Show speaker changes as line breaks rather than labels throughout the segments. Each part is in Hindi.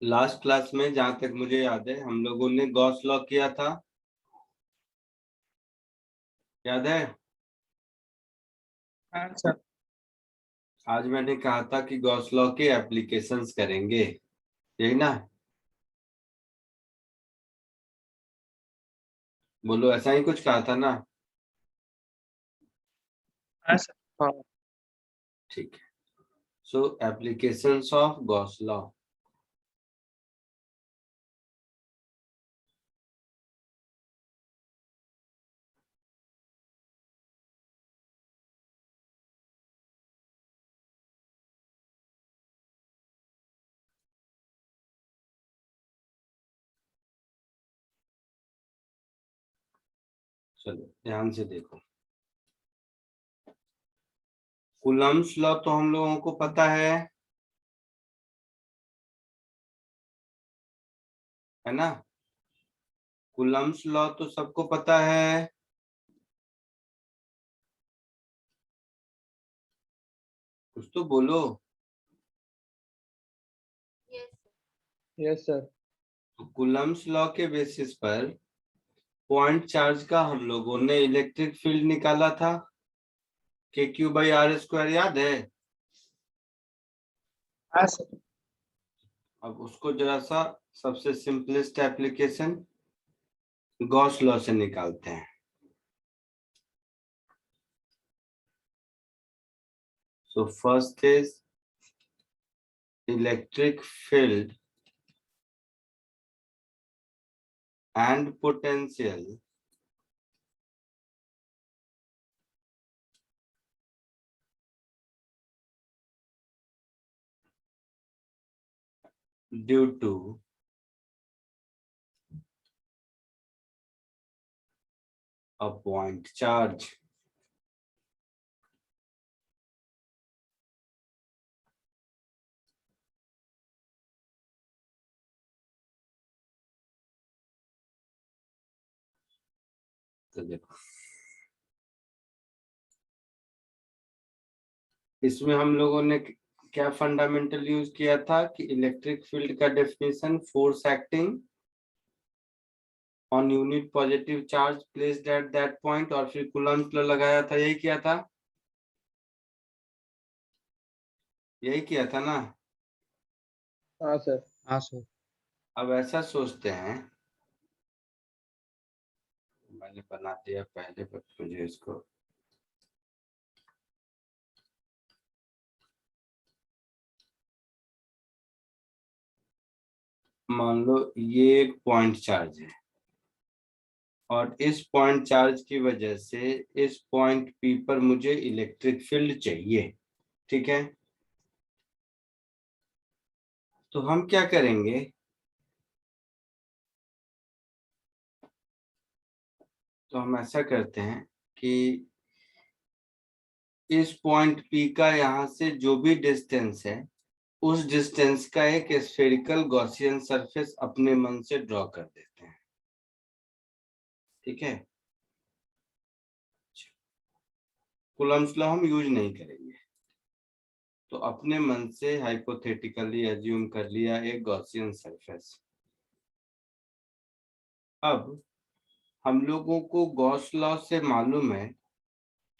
लास्ट क्लास में जहां तक मुझे याद है हम लोगों ने गॉस लॉ किया था, याद है?
हाँ सर।
आज मैंने कहा था कि गॉस लॉ के एप्लीकेशंस करेंगे, यही ना? बोलो, ऐसा ही कुछ कहा था ना?
हाँ सर। हाँ।
ठीक है। सो एप्लीकेशंस ऑफ गॉस लॉ। चलो ध्यान से देखो। कूलम्ब्स लॉ तो हम लोगों को पता है ना? कूलम्ब्स लॉ तो सबको पता है। कुछ तो बोलो।
Yes sir.
तो कूलम्ब्स लॉ के बेसिस पर पॉइंट चार्ज का हम लोगों ने इलेक्ट्रिक फील्ड निकाला था, KQ/R², याद है?
हाँ सर।
अब उसको जरा सा सबसे सिंपलेस्ट एप्लीकेशन गॉस लॉ से निकालते हैं। So first is electric field and potential due to a point charge. तो देखो, इसमें हम लोगों ने क्या फंडामेंटल यूज किया था कि इलेक्ट्रिक फील्ड का definition force acting on unit positive charge placed at that point, और फिर कूलम्ब्स लॉ लगाया था। यही किया था, यही किया था ना?
हाँ सर।
हाँ सर।
अब ऐसा सोचते हैं, मैंने बना दिया पहले पर मुझे इसको मान लो ये एक पॉइंट चार्ज है और इस पॉइंट चार्ज की वजह से इस पॉइंट पी पर मुझे इलेक्ट्रिक फील्ड चाहिए, ठीक है? तो हम क्या करेंगे, तो हम ऐसा करते हैं कि इस पॉइंट पी का यहाँ से जो भी डिस्टेंस है उस डिस्टेंस का एक स्फेरिकल गॉसियन सरफेस अपने मन से ड्रॉ कर देते हैं, ठीक है? कूलम्ब्स लॉ हम यूज नहीं करेंगे, तो अपने मन से हाइपोथेटिकली एज्यूम कर लिया एक गॉसियन सरफेस। अब हम लोगों को गॉस लॉ से मालूम है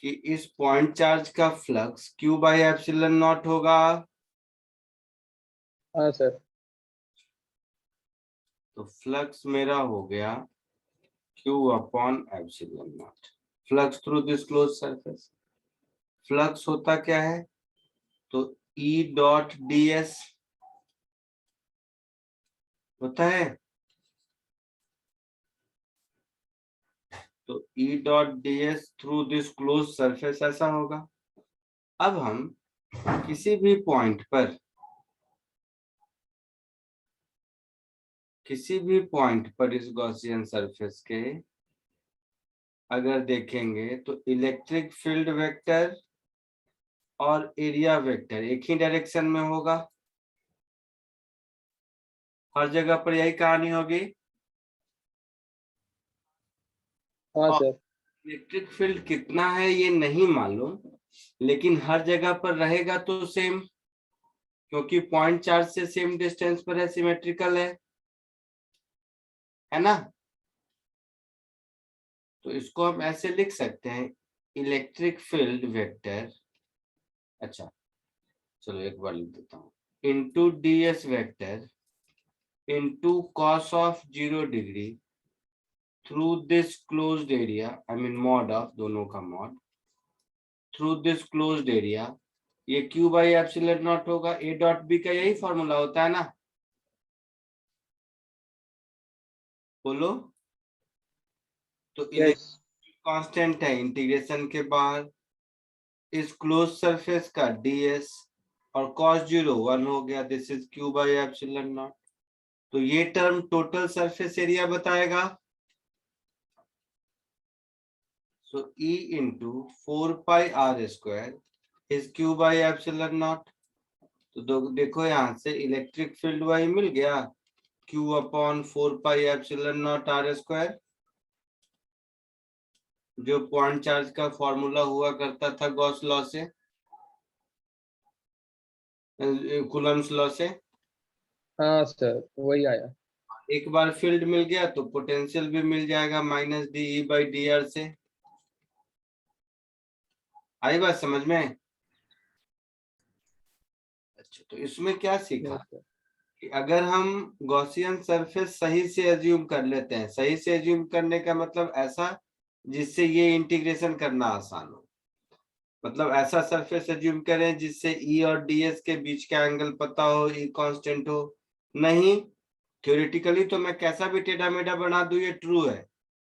कि इस पॉइंट चार्ज का फ्लक्स Q/ε0 होगा।
हाँ सर।
तो फ्लक्स मेरा हो गया Q/ε0, flux through this close surface. Flux होता क्या है? तो E.ds होता है। तो E.ds through this close surface ऐसा होगा। अब हम किसी भी पॉइंट पर, किसी भी पॉइंट पर इस गॉसियन सरफेस के अगर देखेंगे तो इलेक्ट्रिक फील्ड वेक्टर और एरिया वेक्टर एक ही डायरेक्शन में होगा। हर जगह पर यही कहानी होगी।
हाँ
और
सर।
इलेक्ट्रिक फील्ड कितना है ये नहीं मालूम, लेकिन हर जगह पर रहेगा तो सेम। क्योंकि पॉइंट चार्ज से सेम डिस्टेंस पर है, सिमेट्रिकल है ना। तो इसको हम ऐसे लिख सकते हैं, इलेक्ट्रिक फील्ड वेक्टर, अच्छा चलो एक बार लिख देता हूँ, into ds vector into cos of 0 degree through this closed area, I mean mod of, दोनों का mod, through this closed area, ये q बाई एप्सिलॉन नॉट होगा। a डॉट b का यही फॉर्मूला होता है ना, बोलो। तो
यस
कांस्टेंट है इंटीग्रेशन के बाहर, इस क्लोज सरफेस का ds और cos 0 1 हो गया, this is q by epsilon nought. तो ये टर्म टोटल सरफेस एरिया बताएगा। सो E into 4πr² is q by epsilon nought. तो देखो यहाँ से इलेक्ट्रिक फील्ड वही मिल गया, q अपॉन 4πε0r², जो पॉइंट चार्ज का फॉर्मूला हुआ करता था गॉस लॉ से, कूलम्स लॉ से।
हाँ सर वही आया।
एक बार फील्ड मिल गया तो पोटेंशियल भी मिल जाएगा, माइनस dE/dr से। आई बात समझ में? अच्छा, तो इसमें क्या सीखा
यस सर।
कि अगर हम गॉसियन सरफेस सही से एज्यूम कर लेते हैं, सही से एज्यूम करने का मतलब ऐसा जिससे ये इंटीग्रेशन करना आसान हो, मतलब ऐसा सरफेस एज्यूम करें जिससे E और ds के बीच का एंगल पता हो, E कांस्टेंट हो। नहीं, थ्योरेटिकली तो मैं कैसा भी टेढ़ा मेढ़ा बना दूं ये ट्रू है,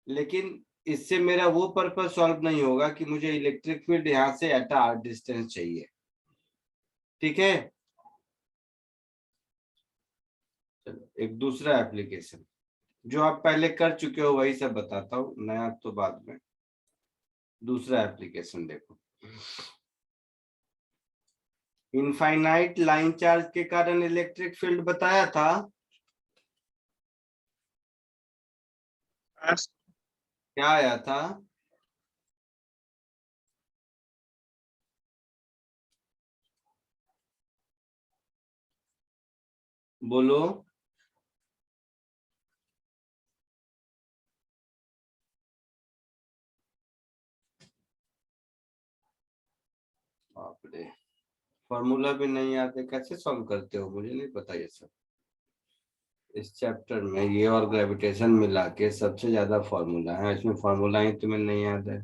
लेकिन इससे मेरा वो पर्पस सॉल्व नहीं होगा कि मुझे इलेक्ट्रिक फील्ड यहाँ से एट आर डिस्टेंस चाहिए। ठीक है, चलो एक दूसरा एप्लीकेशन जो आप पहले कर चुके हो वही सब बताता हूँ, नया तो बाद में। दूसरा एप्लीकेशन देखो, इनफाइनाइट लाइन चार्ज के कारण इलेक्ट्रिक फील्ड बताया था, क्या आया था? बोलो। बाप रे, फॉर्मूला भी नहीं आते, कैसे सॉल्व करते हो? मुझे नहीं पता ये सब। इस चैप्टर में ये और ग्रेविटेशन मिला के सबसे ज्यादा फॉर्मूला है, इसमें फॉर्मूला ही तुम्हें नहीं याद है।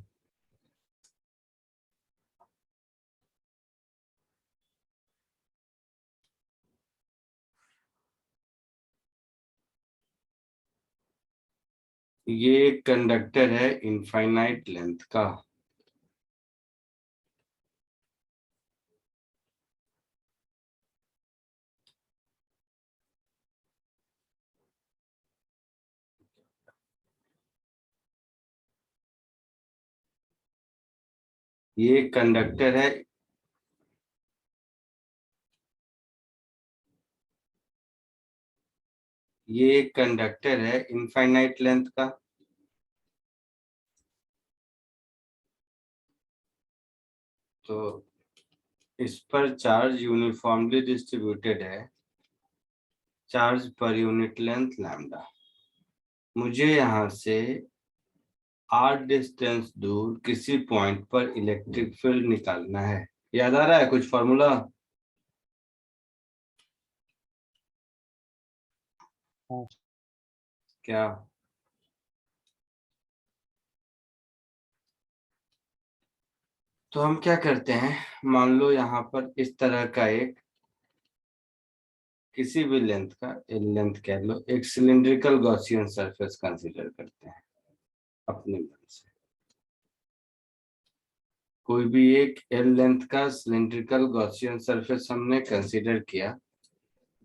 ये कंडक्टर है इनफाइनाइट लेंथ का, ये कंडक्टर है, ये कंडक्टर है इनफाइनाइट लेंथ का। तो इस पर चार्ज यूनिफॉर्मली डिस्ट्रीब्यूटेड है, चार्ज पर यूनिट लेंथ लैम्डा। मुझे यहाँ से r डिस्टेंस दूर किसी पॉइंट पर इलेक्ट्रिक फील्ड निकालना है। याद आ रहा है कुछ फॉर्मूला?
हाँ
क्या? तो हम क्या करते हैं, मान लो यहाँ पर इस तरह का एक, किसी भी लेंथ का, लेंथ कह लो, एक सिलिंड्रिकल गॉसियन सरफेस कंसीडर करते हैं अपने मन से। कोई भी एक एल लेंथ का सिलिंड्रिकल गॉसियन सरफेस हमने कंसीडर किया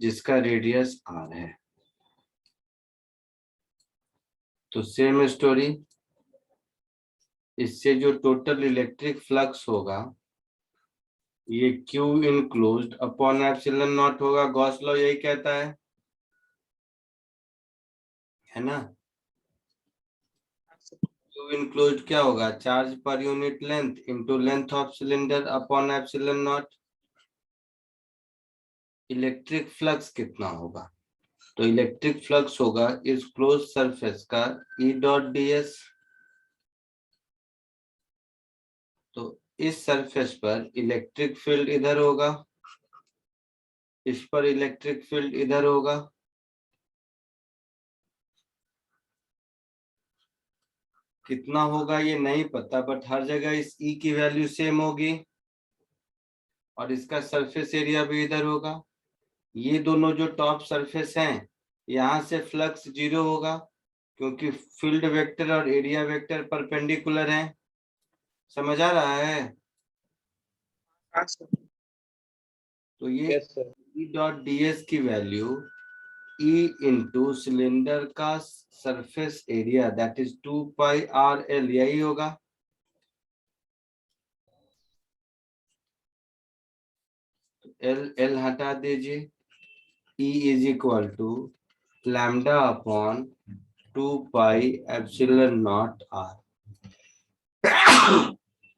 जिसका रेडियस r है। तो सेम स्टोरी, इससे जो टोटल इलेक्ट्रिक फ्लक्स होगा ये q enclosed upon epsilon not होगा, गॉस लॉ यही कहता है ना। q इनक्लोज्ड क्या होगा, चार्ज पर unit length into length of cylinder upon epsilon not. Electric flux कितना होगा? तो इलेक्ट्रिक फ्लक्स होगा इस क्लोज सरफेस का ई डॉट डी एस। तो इस सरफेस पर इलेक्ट्रिक फील्ड इधर होगा, इस पर इलेक्ट्रिक फील्ड इधर होगा। कितना होगा ये नहीं पता, बट हर जगह इस ई की वैल्यू सेम होगी और इसका सरफेस एरिया भी इधर होगा। ये दोनों जो टॉप सरफेस हैं, यहाँ से फ्लक्स जीरो होगा क्योंकि फील्ड वेक्टर और एरिया वेक्टर परपेंडिकुलर हैं। समझ आ रहा है?
हाँ सर।
तो ये
yes sir.
E dot D S की वैल्यू ई इंटू सिलेंडर का surface area that is 2πr_l यही होगा। एल एल हटा दीजिए। E is equal to lambda upon 2π_0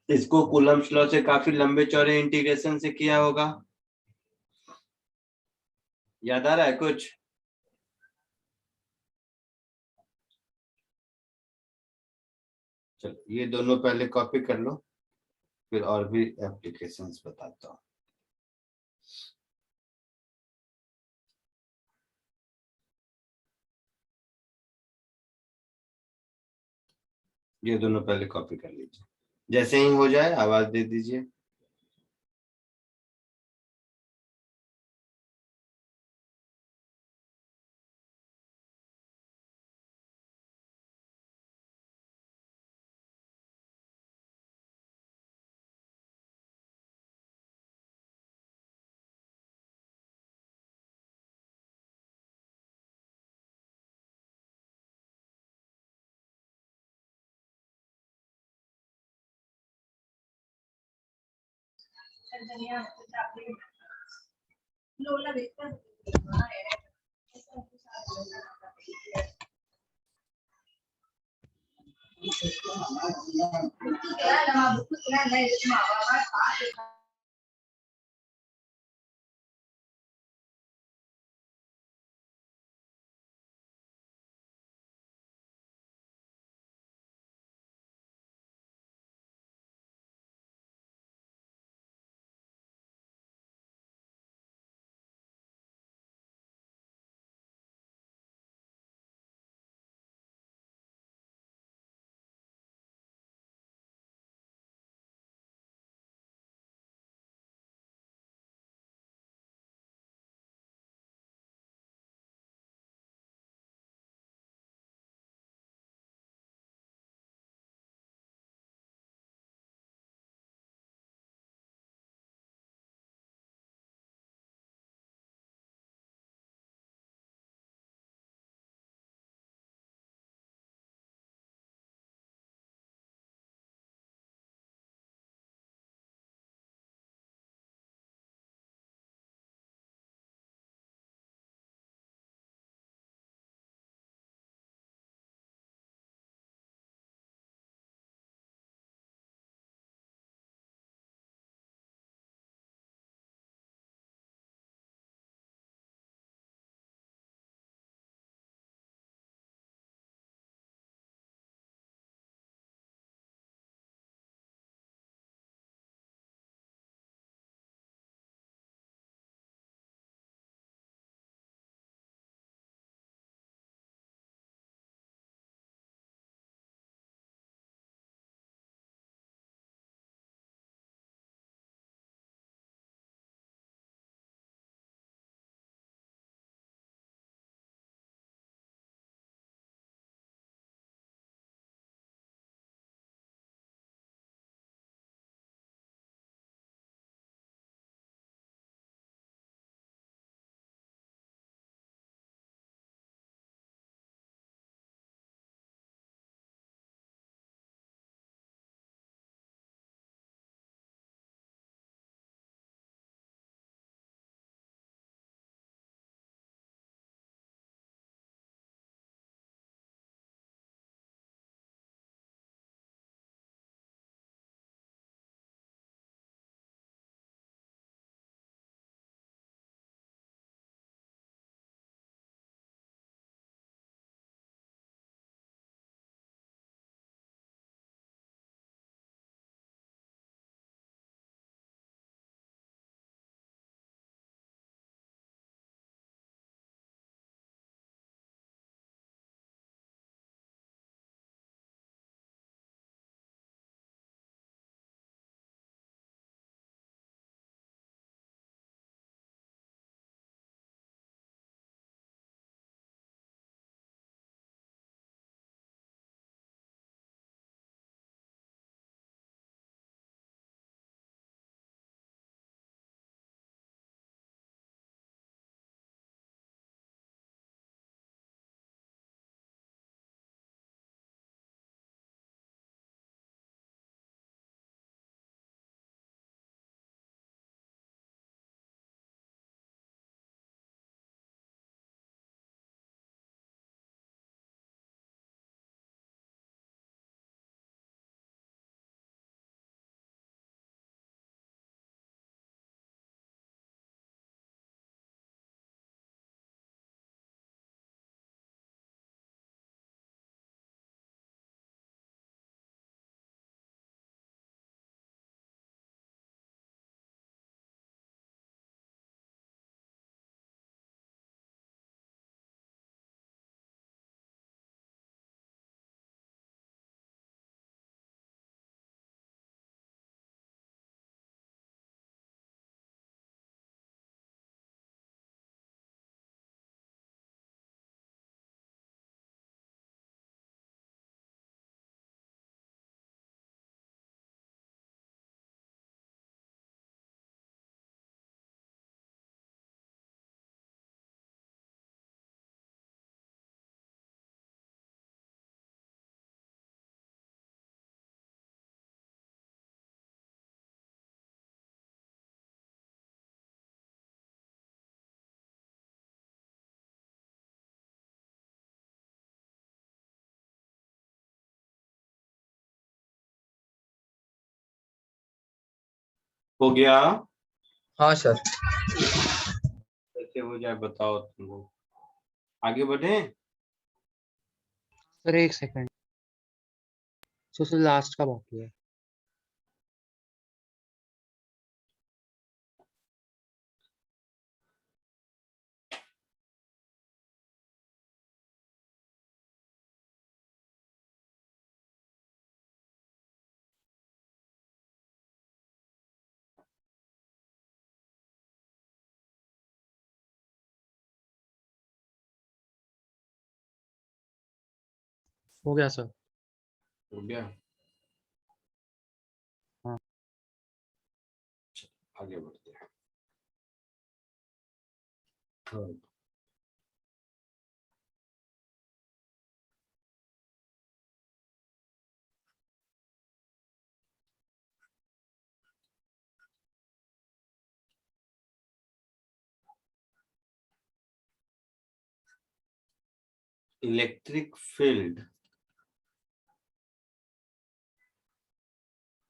इसको कूलम्ब्स लॉ से काफी लंबे चौड़े इंटीग्रेशन से किया होगा। याद आ रहा है कुछ? चलो ये दोनों पहले कॉपी कर लो, फिर और भी एप्लीकेशंस बताता हूँ। ये दोनों पहले कॉपी कर लीजिए, जैसे ही हो जाए आवाज दे दीजिए। हो गया?
हाँ सर।
कैसे हो जाए बताओ तुमको, आगे बढ़े?
सर एक सेकंड, सबसे लास्ट का बाकी है। हो गया सर।
हो गया।
हाँ।
आगे बढ़ते हैं। हाँ। Electric field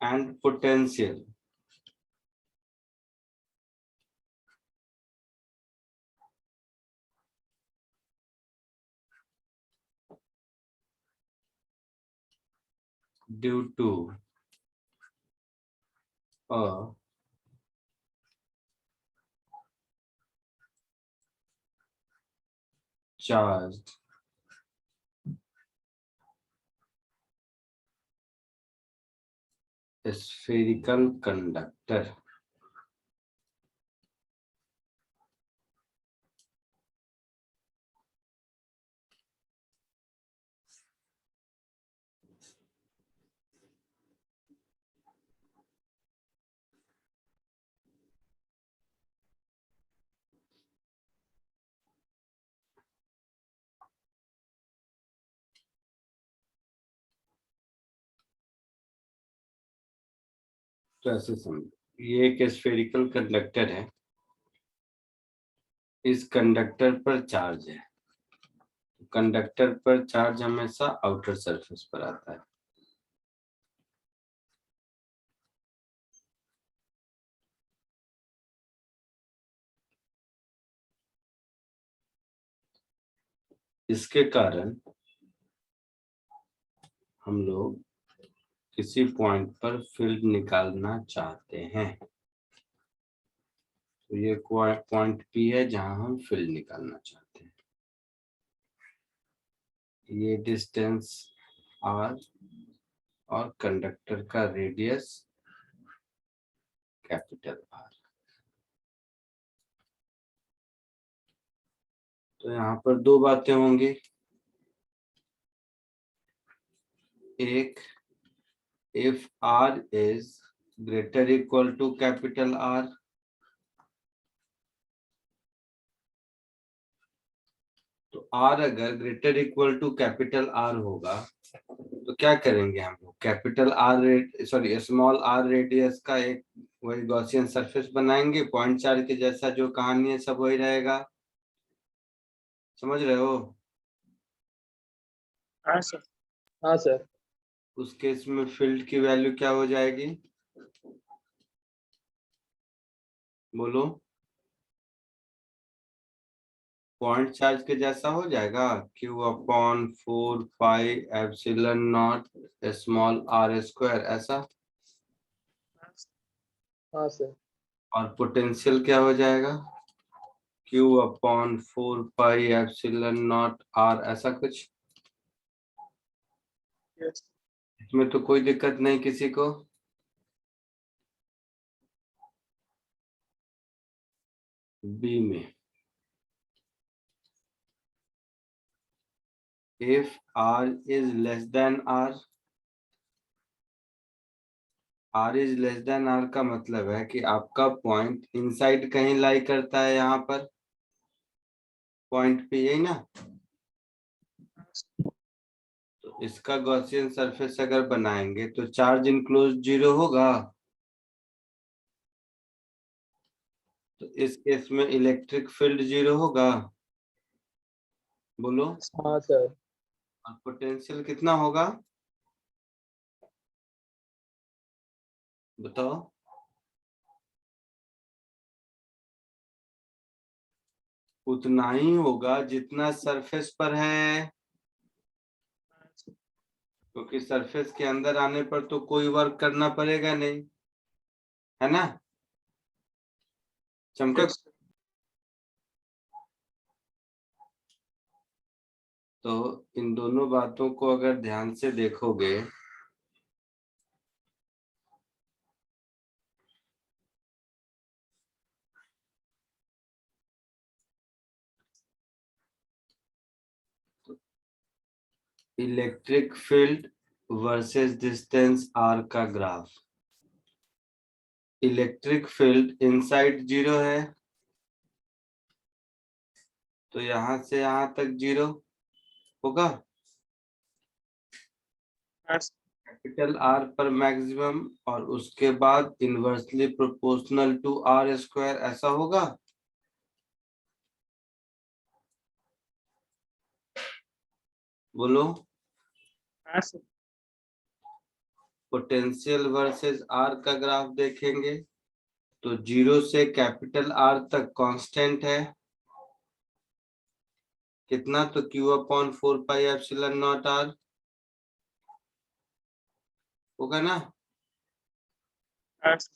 and potential due to a charged spherical conductor तो ऐसे समझो, ये एक स्फेरिकल कंडक्टर है, इस कंडक्टर पर चार्ज है। कंडक्टर पर चार्ज हमेशा आउटर सरफेस पर आता है। इसके कारण हम लोग किसी पॉइंट पर फील्ड निकालना चाहते हैं, तो ये पॉइंट पी है जहां हम फील्ड निकालना चाहते हैं। ये डिस्टेंस आर और कंडक्टर का रेडियस कैपिटल आर। तो यहाँ पर दो बातें होंगी, एक if r is greater equal to capital R, तो r अगर greater equal to capital R होगा तो क्या करेंगे हम लोग, capital R sorry small r radius का एक वही गॉसियन सरफेस बनाएंगे, पॉइंट चार्ज के जैसा जो कहानी है सब वही रहेगा। समझ रहे हो?
हाँ सर।
हाँ सर।
उस केस में फील्ड की वैल्यू क्या हो जाएगी, बोलो? पॉइंट चार्ज के जैसा हो जाएगा, Q/4 pi epsilon not small r square ऐसा।
हाँ सर।
और पोटेंशियल क्या हो जाएगा, Q/4 pi epsilon naught r ऐसा कुछ।
यस।
इसमें तो कोई दिक्कत नहीं किसी को। बी में if r is less than r, r is less than r का मतलब है कि आपका पॉइंट इनसाइड कहीं लाई करता है, यहाँ पर पॉइंट पे, यही ना। तो इसका गॉसियन सरफेस अगर बनाएंगे तो चार्ज इनक्लोज 0 होगा, तो इस केस में इलेक्ट्रिक फील्ड 0 होगा, बोलो?
हाँ सर।
और पोटेंशियल कितना होगा बताओ? उतना ही होगा जितना सरफेस पर है, क्योंकि सरफेस के अंदर आने पर तो कोई वर्क करना पड़ेगा नहीं, है ना चमका।
Yes.
तो इन दोनों बातों को अगर ध्यान से देखोगे electric field versus distance R का ग्राफ। इलेक्ट्रिक फील्ड इनसाइड 0 है, तो यहां से यहां तक 0 होगा।
Yes.
कैपिटल आर पर मैक्सिमम और उसके बाद inversely proportional to R square, ऐसा होगा। बोलो।
Yes.
पोटेंशियल वर्सेस आर का ग्राफ देखेंगे तो 0 से कैपिटल आर तक कांस्टेंट है कितना, तो Q/4πε0r होगा ना।
Yes.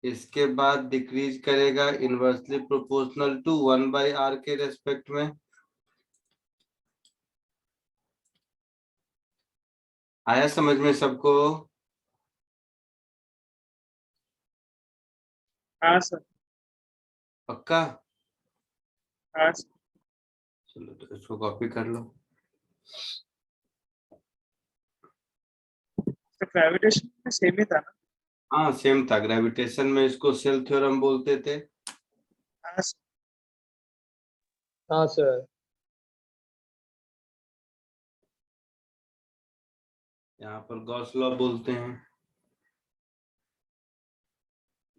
इसके बाद डिक्रीज करेगा इनवर्सली प्रोपोर्शनल टू 1/r के रेस्पेक्ट में। आया समझ में सबको।
Yes.
पक्का।
Yes.
चलो तो इसको कॉपी कर लो।
तो ग्रेविटेशन में सेम ही था ना।
हाँ सेम था, ग्रेविटेशन में इसको सेल थ्योरम बोलते थे।
Yes. हाँ सर।
यहाँ पर गॉस लॉ बोलते हैं।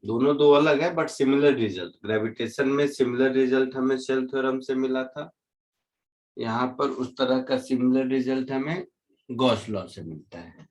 दोनों दो अलग है बट सिमिलर रिजल्ट। ग्रेविटेशन में सिमिलर रिजल्ट हमें सेल थ्योरम से मिला था, यहाँ पर उस तरह का सिमिलर रिजल्ट हमें गॉस लॉ से मिलता है।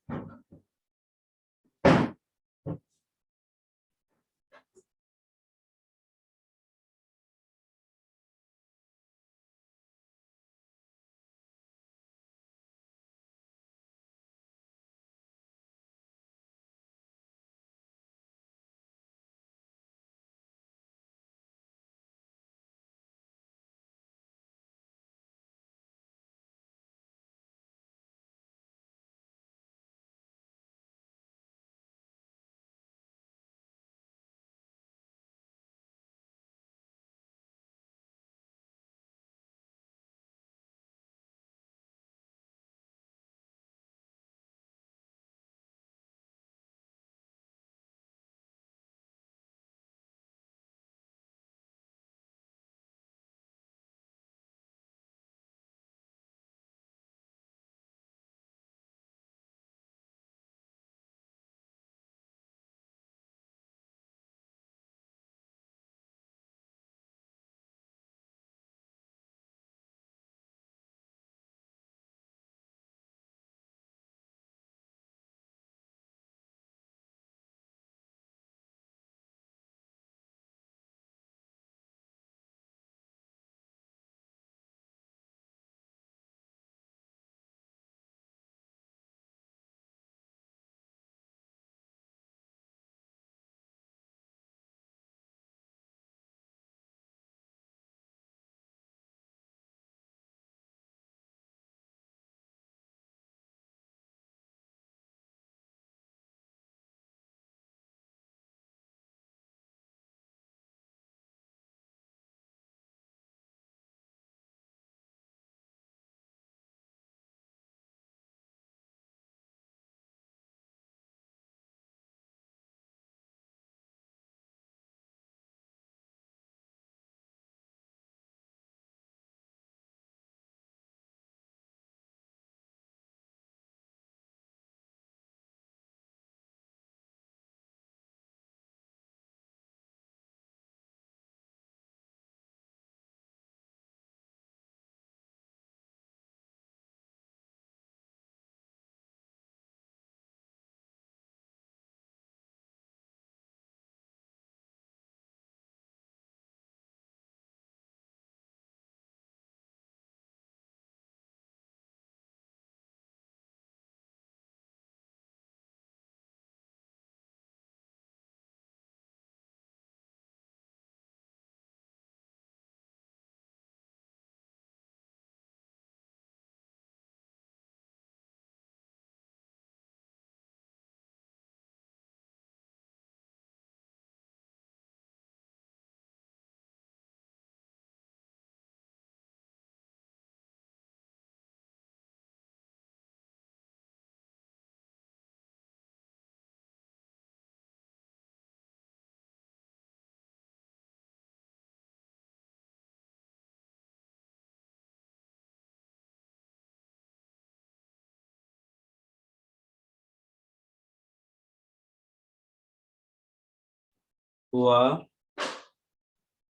हुआ।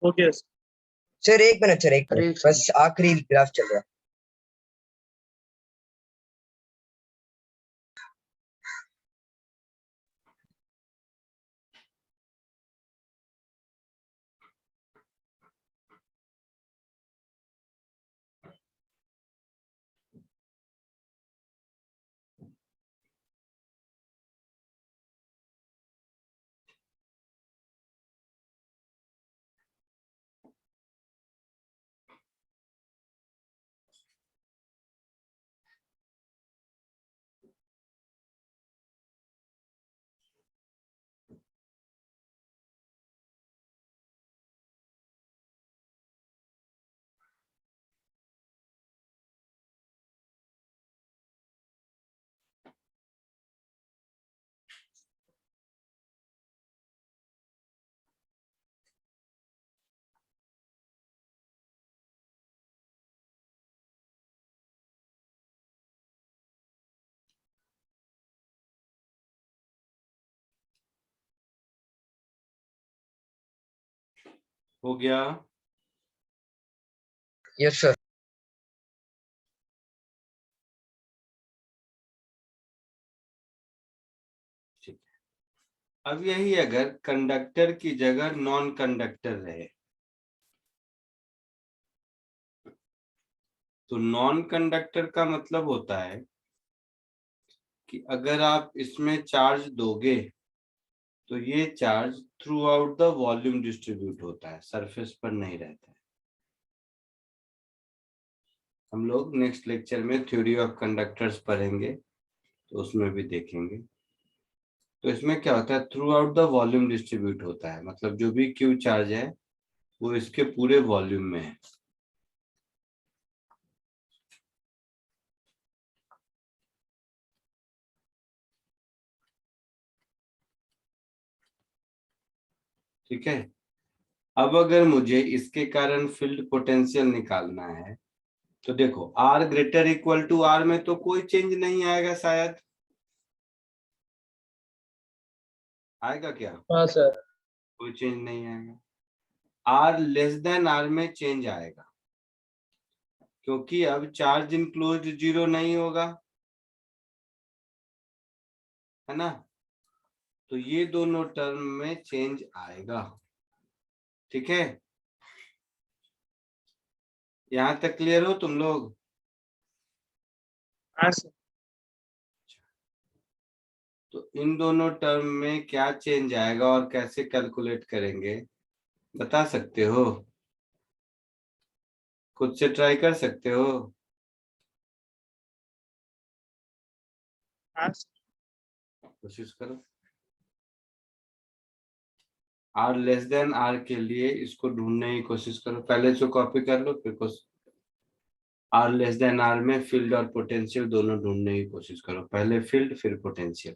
हो गया सर।
सर एक मिनट सर, एक
अरे
मिनट,
एक
बस आखिरी ग्राफ चल रहा है।
हो गया।
Yes sir.
ठीक है, अब यही अगर कंडक्टर की जगह नॉन कंडक्टर रहे तो नॉन कंडक्टर का मतलब होता है कि अगर आप इसमें चार्ज दोगे तो ये charge through out the volume distribute होता है, सरफेस पर नहीं रहता है। हम लोग नेक्स्ट लेक्चर में थ्योरी ऑफ कंडक्टर्स पढ़ेंगे तो उसमें भी देखेंगे। तो इसमें क्या होता है, through out the volume distribute होता है, मतलब जो भी क्यू चार्ज है वो इसके पूरे वॉल्यूम में है। ठीक है, अब अगर मुझे इसके कारण फील्ड पोटेंशियल निकालना है तो देखो R greater equal to R में तो कोई चेंज नहीं आएगा, शायद आएगा क्या?
हाँ सर।
कोई चेंज नहीं आएगा। आर लेस देन आर में चेंज आएगा क्योंकि अब चार्ज इनक्लोज्ड जीरो नहीं होगा, है ना? तो ये दोनों टर्म में चेंज आएगा। ठीक है, यहां तक क्लियर हो तुम लोग?
हाँ सर।
तो इन दोनों टर्म में क्या चेंज आएगा और कैसे कैलकुलेट करेंगे बता सकते हो? खुद से ट्राई कर सकते हो?
हाँ सर।
कोशिश करो। आर लेस देन आर के लिए इसको ढूंढने की कोशिश करो, पहले इसको कॉपी कर लो फिर आर लेस देन आर में फील्ड और पोटेंशियल दोनों ढूंढने की कोशिश करो, पहले फील्ड फिर पोटेंशियल।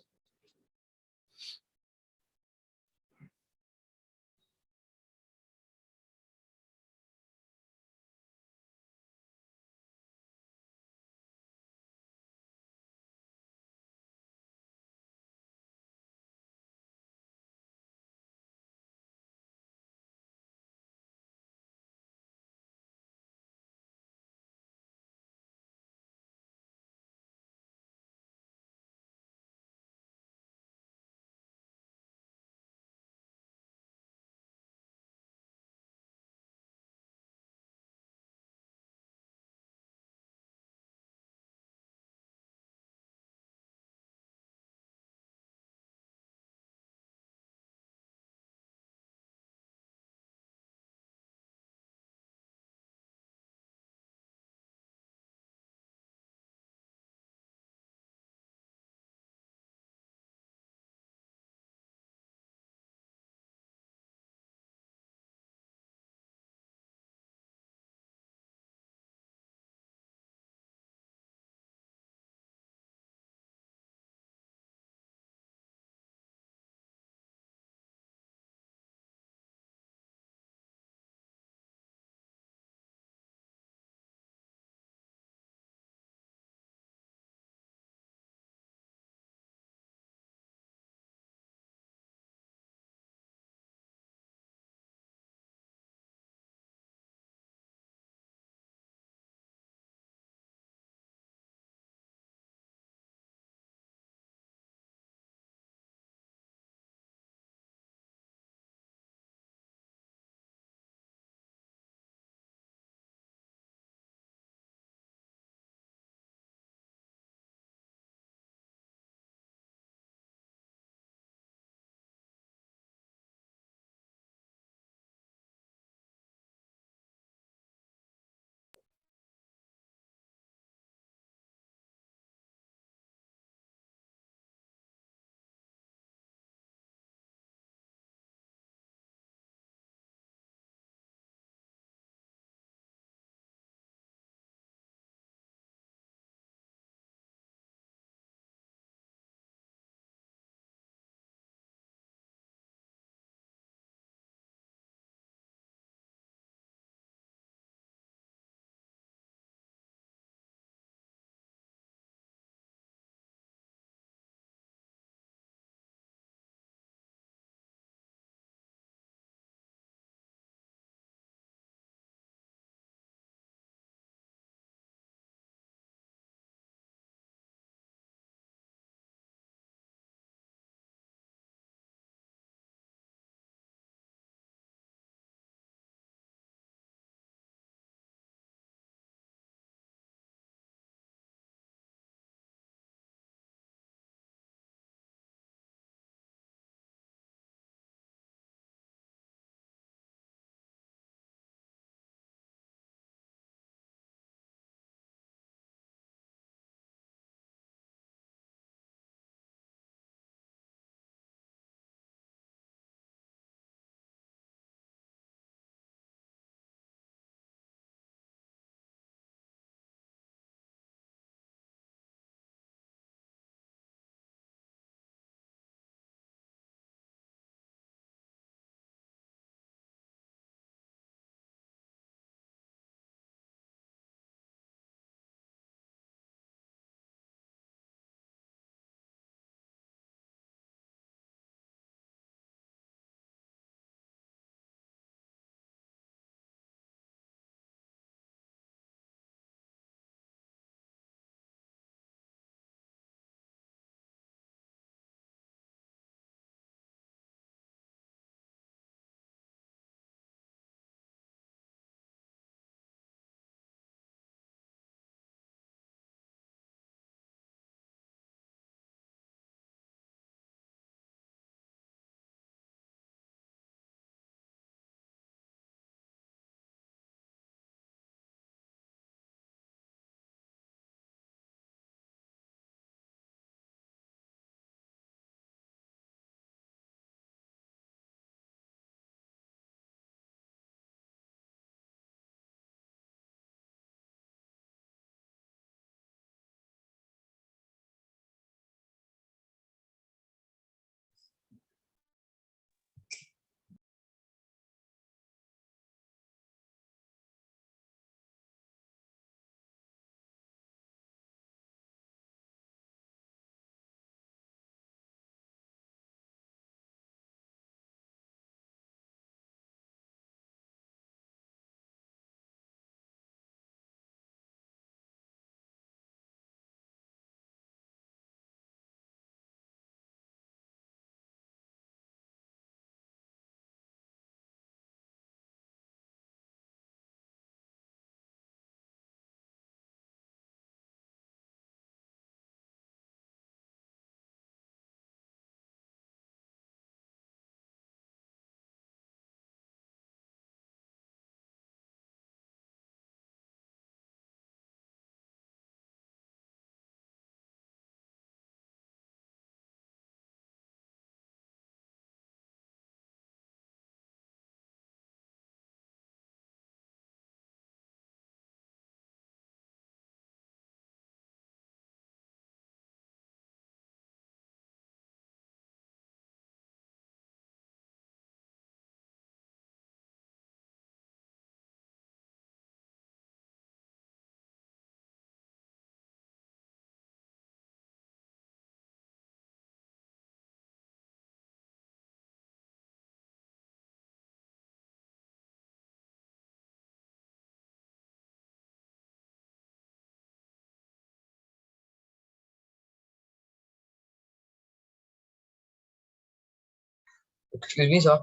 Excuse me, sir.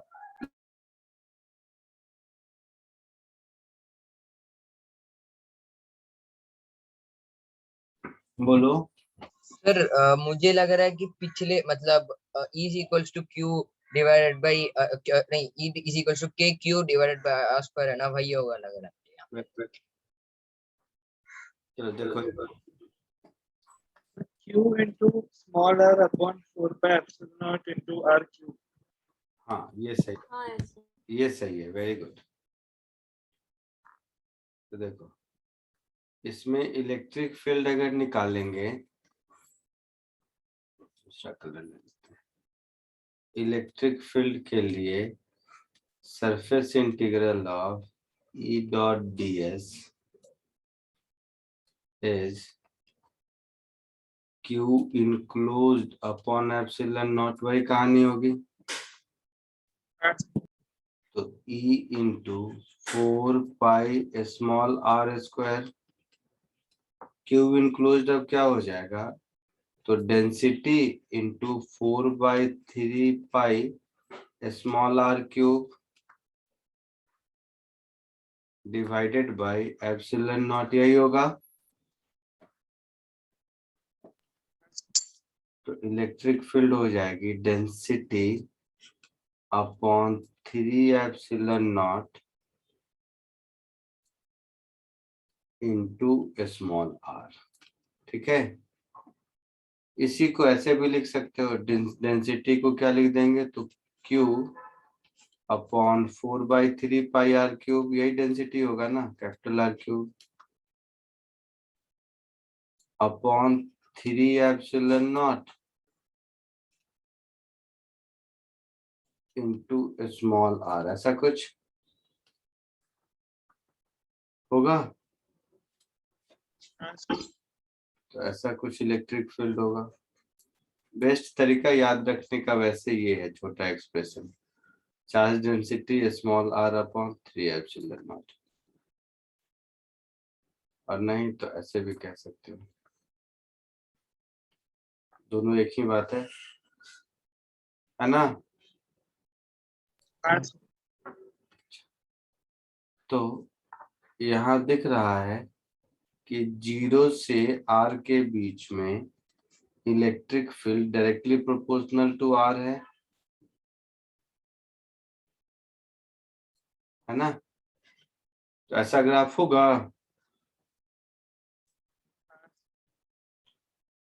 बोलो।
सर मुझे लग रहा है कि पिछले मतलब E is equals to Q divided by नहीं E is equals to K Q divided by R square है ना, वही होगा लग रहा है।
चलो देखो,
Q into small r upon 4 pi epsilon naught into r cube.
हाँ ये सही, ये सही है, वेरी गुड। तो देखो, इसमें इलेक्ट्रिक फील्ड अगर निकालेंगे, दूसरा कलर ले लेते हैं। इलेक्ट्रिक फील्ड के लिए surface integral of E dot ds is Q enclosed upon epsilon not, वही कहानी होगी। तो E into 4 pi small r square, Q enclosed अब क्या हो जाएगा, तो density into 4/3 pi small r cube divided by epsilon not, यही होगा। तो इलेक्ट्रिक फील्ड हो जाएगी density upon 3 epsilon nought into small r। ठीक है, इसी को ऐसे भी लिख सकते हो, डेंसिटी को क्या लिख देंगे, तो Q अपॉन 4/3 पाई r क्यूब, यही डेंसिटी होगा ना, capital R cube upon 3 epsilon nought into small r, ऐसा कुछ होगा। तो ऐसा कुछ इलेक्ट्रिक फील्ड होगा। बेस्ट तरीका याद रखने का वैसे ये है, छोटा expression, charge density small r upon 3 epsilon not, और नहीं तो ऐसे भी कह सकते हो, दोनों एक ही बात है ना। तो यहाँ दिख रहा है कि 0 से r के बीच में electric field directly proportional to r है ना। तो ऐसा ग्राफ होगा।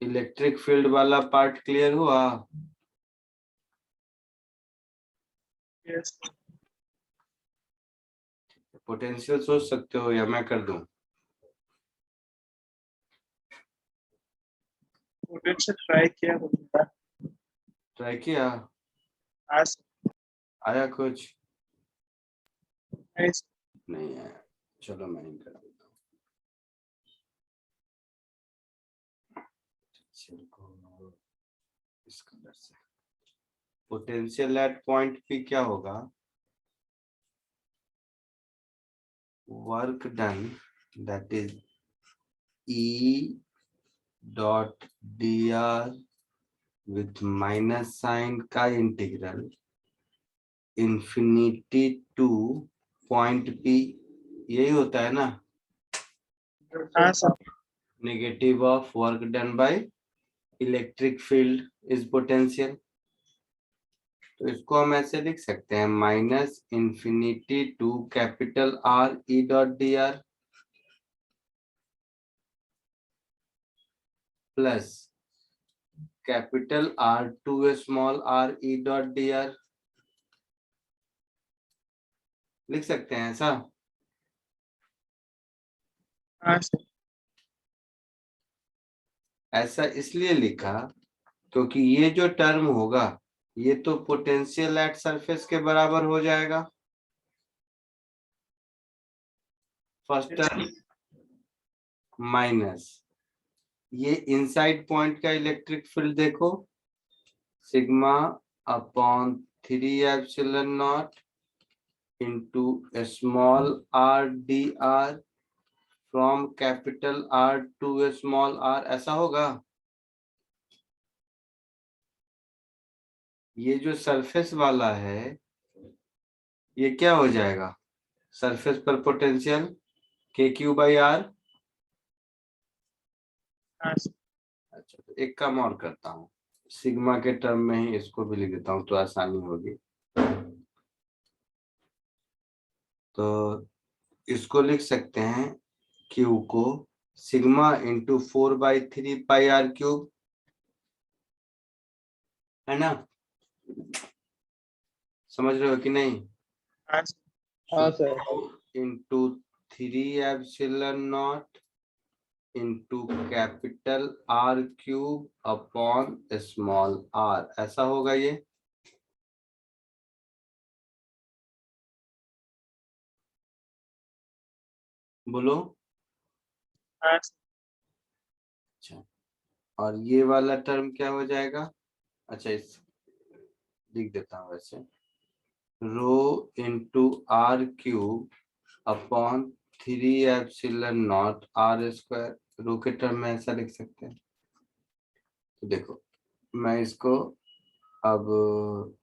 इलेक्ट्रिक फील्ड वाला पार्ट क्लियर हुआ।
Yes.
पोटेंशियल सोच सकते हो या मैं कर दूं।
Potential ट्राई किया होगा।
ट्राई किया,
आज
आया कुछ
नहीं
नहीं आया, चलो मैं ही कर देता हूँ। इस कलर से पोटेंशियल एट पॉइंट पी क्या होगा, work done that is E dot dr with minus sign का integral infinity to point P, यही होता है ना।
हाँ sir.
Negative of work done by electric field is potential. तो इसको हम ऐसे लिख सकते हैं, minus infinity to capital R E dot dr plus capital R to small r E dot dr, लिख सकते हैं ऐसा।
हाँ सर।
ऐसा इसलिए लिखा क्योंकि ये जो टर्म होगा ये तो पोटेंशियल एट सरफेस के बराबर हो जाएगा। फर्स्ट टर्म माइनस ये इनसाइड पॉइंट का इलेक्ट्रिक फील्ड देखो, sigma upon 3 epsilon nought into small r dr from capital R to small r, ऐसा होगा। ये जो सरफेस वाला है ये क्या हो जाएगा, सरफेस पर पोटेंशियल KQ/R।
हाँ सर।
अच्छा, तो एक काम और करता हूँ, सिग्मा के टर्म में ही इसको भी लिख देता हूँ तो आसानी होगी। तो इसको लिख सकते हैं Q को सिग्मा इंटू 4/3πr3, है ना, समझ रहे हो कि नहीं?
हाँ सर।
हाँ sir.
Into 3 epsilon nought into capital R³ upon small r, ऐसा होगा ये। बोलो।
हाँ सर।
अच्छा, और ये वाला टर्म क्या हो जाएगा? अच्छा, इस लिख देता हूँ वैसे, rho into R³ upon 3 epsilon naught r²। Rho के टर्म में ऐसा लिख सकते हैं। तो देखो मैं इसको अब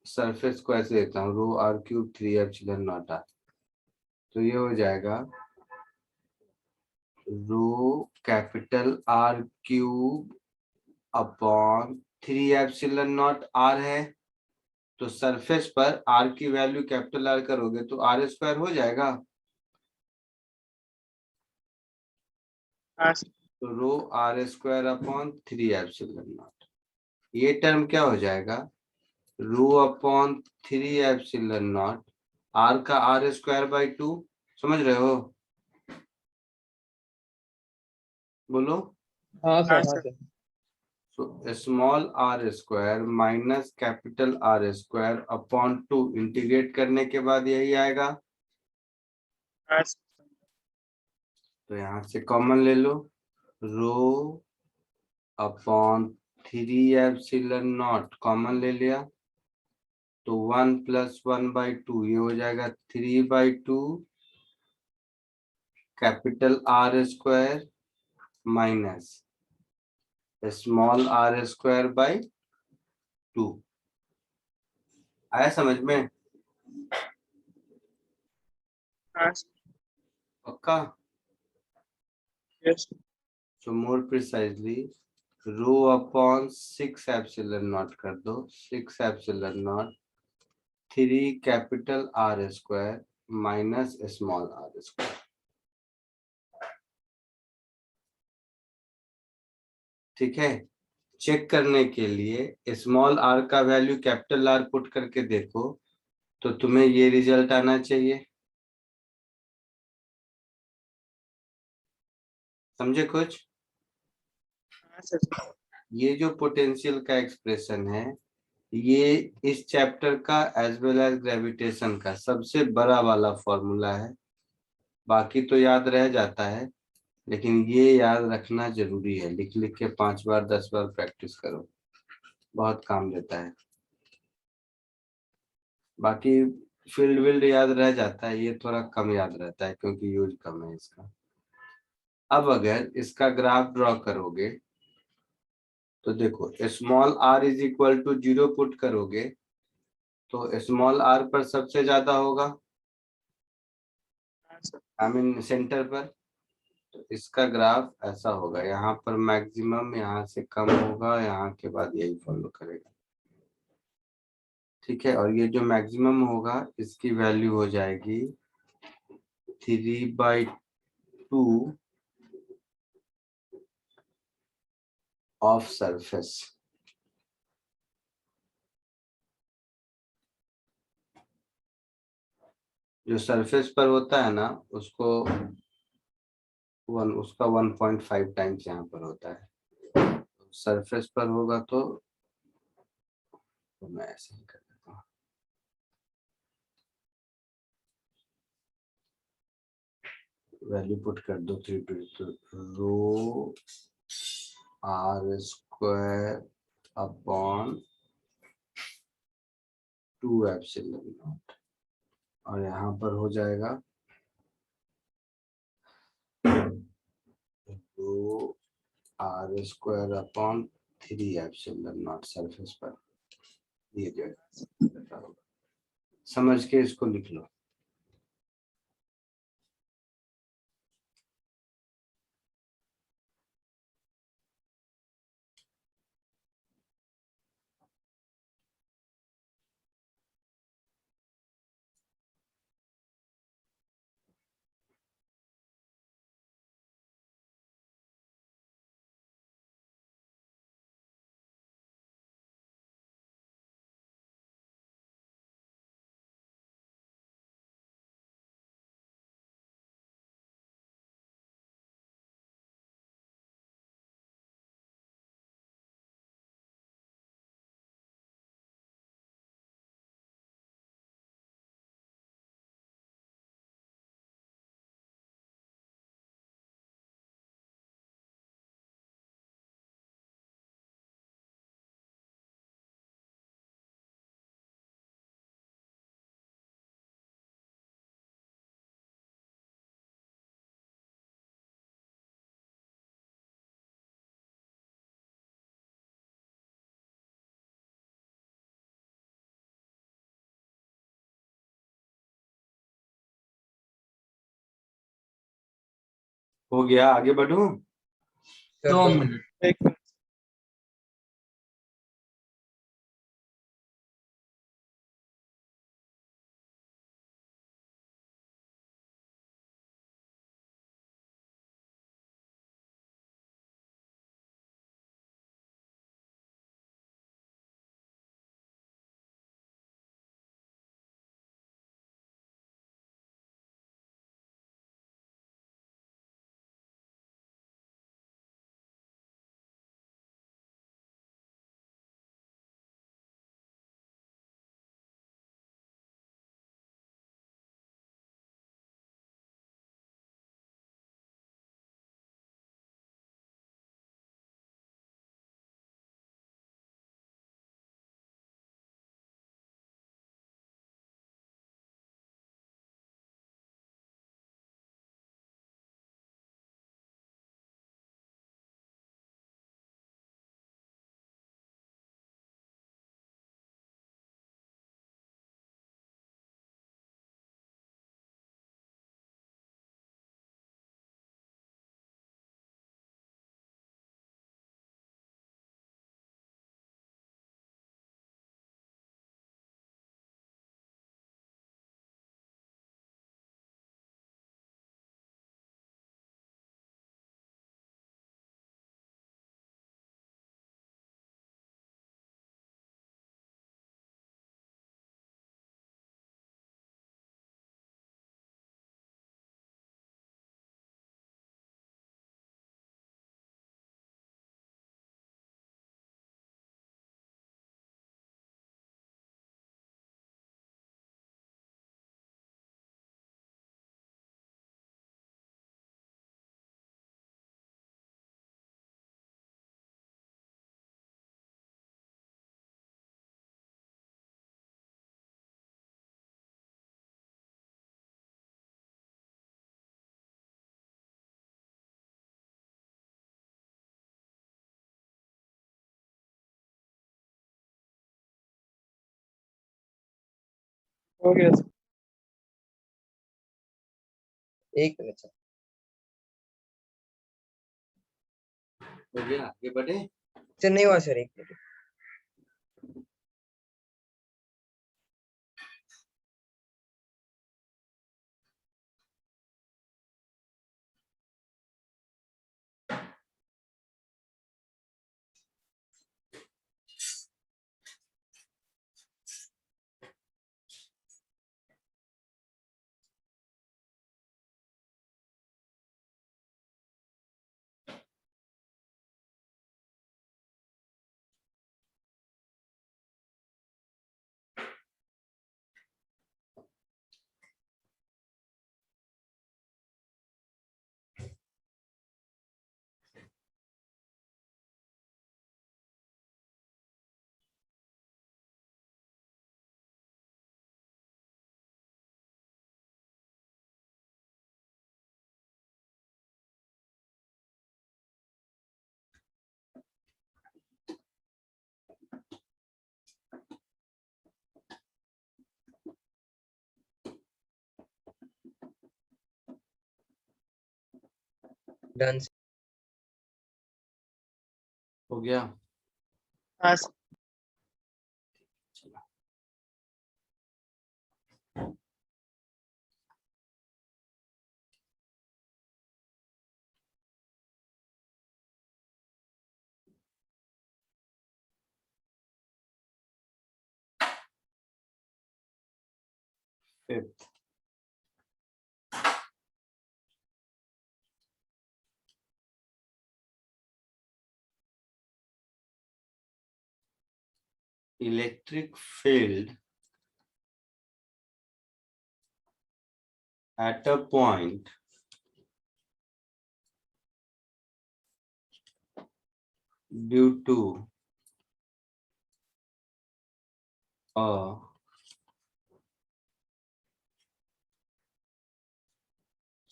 सरफेस को ऐसे देता हूँ, रो R³ 3 एप्सिलॉन नॉट r। तो ये हो जाएगा rho capital R³ upon 3 epsilon naught r है। तो सरफेस पर r की वैल्यू कैपिटल R करोगे तो r² हो जाएगा।
हाँ सर।
तो रो r² अपॉन 3 एप्सिलॉन नॉट, ये टर्म क्या हो जाएगा, रो अपॉन 3 एप्सिलॉन नॉट r का r²/2। समझ रहे हो? बोलो।
हाँ
हाँ
सर। हाँ
सर।
सर।
तो small r² minus capital R² upon 2 integrate करने के बाद यही आएगा।
हाँ सर।
तो यहाँ से कॉमन ले लो, rho upon 3 epsilon naught common ले लिया तो 1 + 1/2 ये हो जाएगा 3/2 capital R² minus small r²/2। आया समझ में?
हाँ सर।
पक्का?
Yes.
So more precisely, rho upon 6 epsilon not कर दो, 6 epsilon not 3 capital R² minus small r²। ठीक है, चेक करने के लिए स्मॉल r का वैल्यू कैपिटल R पुट करके देखो तो तुम्हें ये रिजल्ट आना चाहिए। समझे कुछ?
हाँ सर।
ये जो पोटेंशियल का एक्सप्रेशन है ये इस चैप्टर का एज वेल एज ग्रेविटेशन का सबसे बड़ा वाला फॉर्मूला है। बाकी तो याद रह जाता है लेकिन ये याद रखना जरूरी है, लिख लिख के 5 बार 10 बार प्रैक्टिस करो, बहुत काम देता है। बाकी फील्ड विल्ड याद रह जाता है, ये थोड़ा कम याद रहता है क्योंकि यूज कम है इसका। अब अगर इसका ग्राफ ड्रॉ करोगे तो देखो स्मॉल r = 0 पुट करोगे तो स्मॉल r पर सबसे ज्यादा होगा,
हाँ सर।
आई मीन सेंटर पर। तो इसका ग्राफ ऐसा होगा, यहाँ पर मैक्सिमम यहाँ से कम होगा, यहाँ के बाद यही फॉलो करेगा। ठीक है, और ये जो मैक्सिमम होगा इसकी वैल्यू हो जाएगी 3/2 ऑफ सरफेस। जो सरफेस पर होता है ना उसको उसका 1.5 टाइम्स यहाँ पर होता है। सरफेस पर होगा तो मैं ऐसे ही कर देता हूँ, वैल्यू पुट कर दो 3 रो r² अपॉन 2 एप्सिलॉन नॉट और यहाँ पर हो जाएगा रो r² upon 3 epsilon not surface पर। ये जगह समझ के इसको लिख लो। हो गया, आगे बढ़ूं?
Sir,
2 minutes.
एक मिनट। हो गया सर।
एक मिनट सर।
हो गया, आगे बढ़े?
सर नहीं हुआ सर, एक मिनट। डन।
हो गया।
हाँ सर।
चला। Fifth, electric field at a point due to a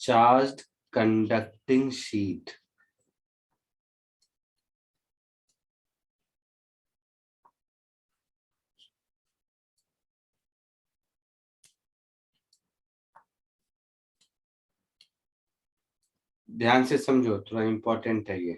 charged conducting sheet ध्यान से समझो, थोड़ा इंपॉर्टेंट है ये।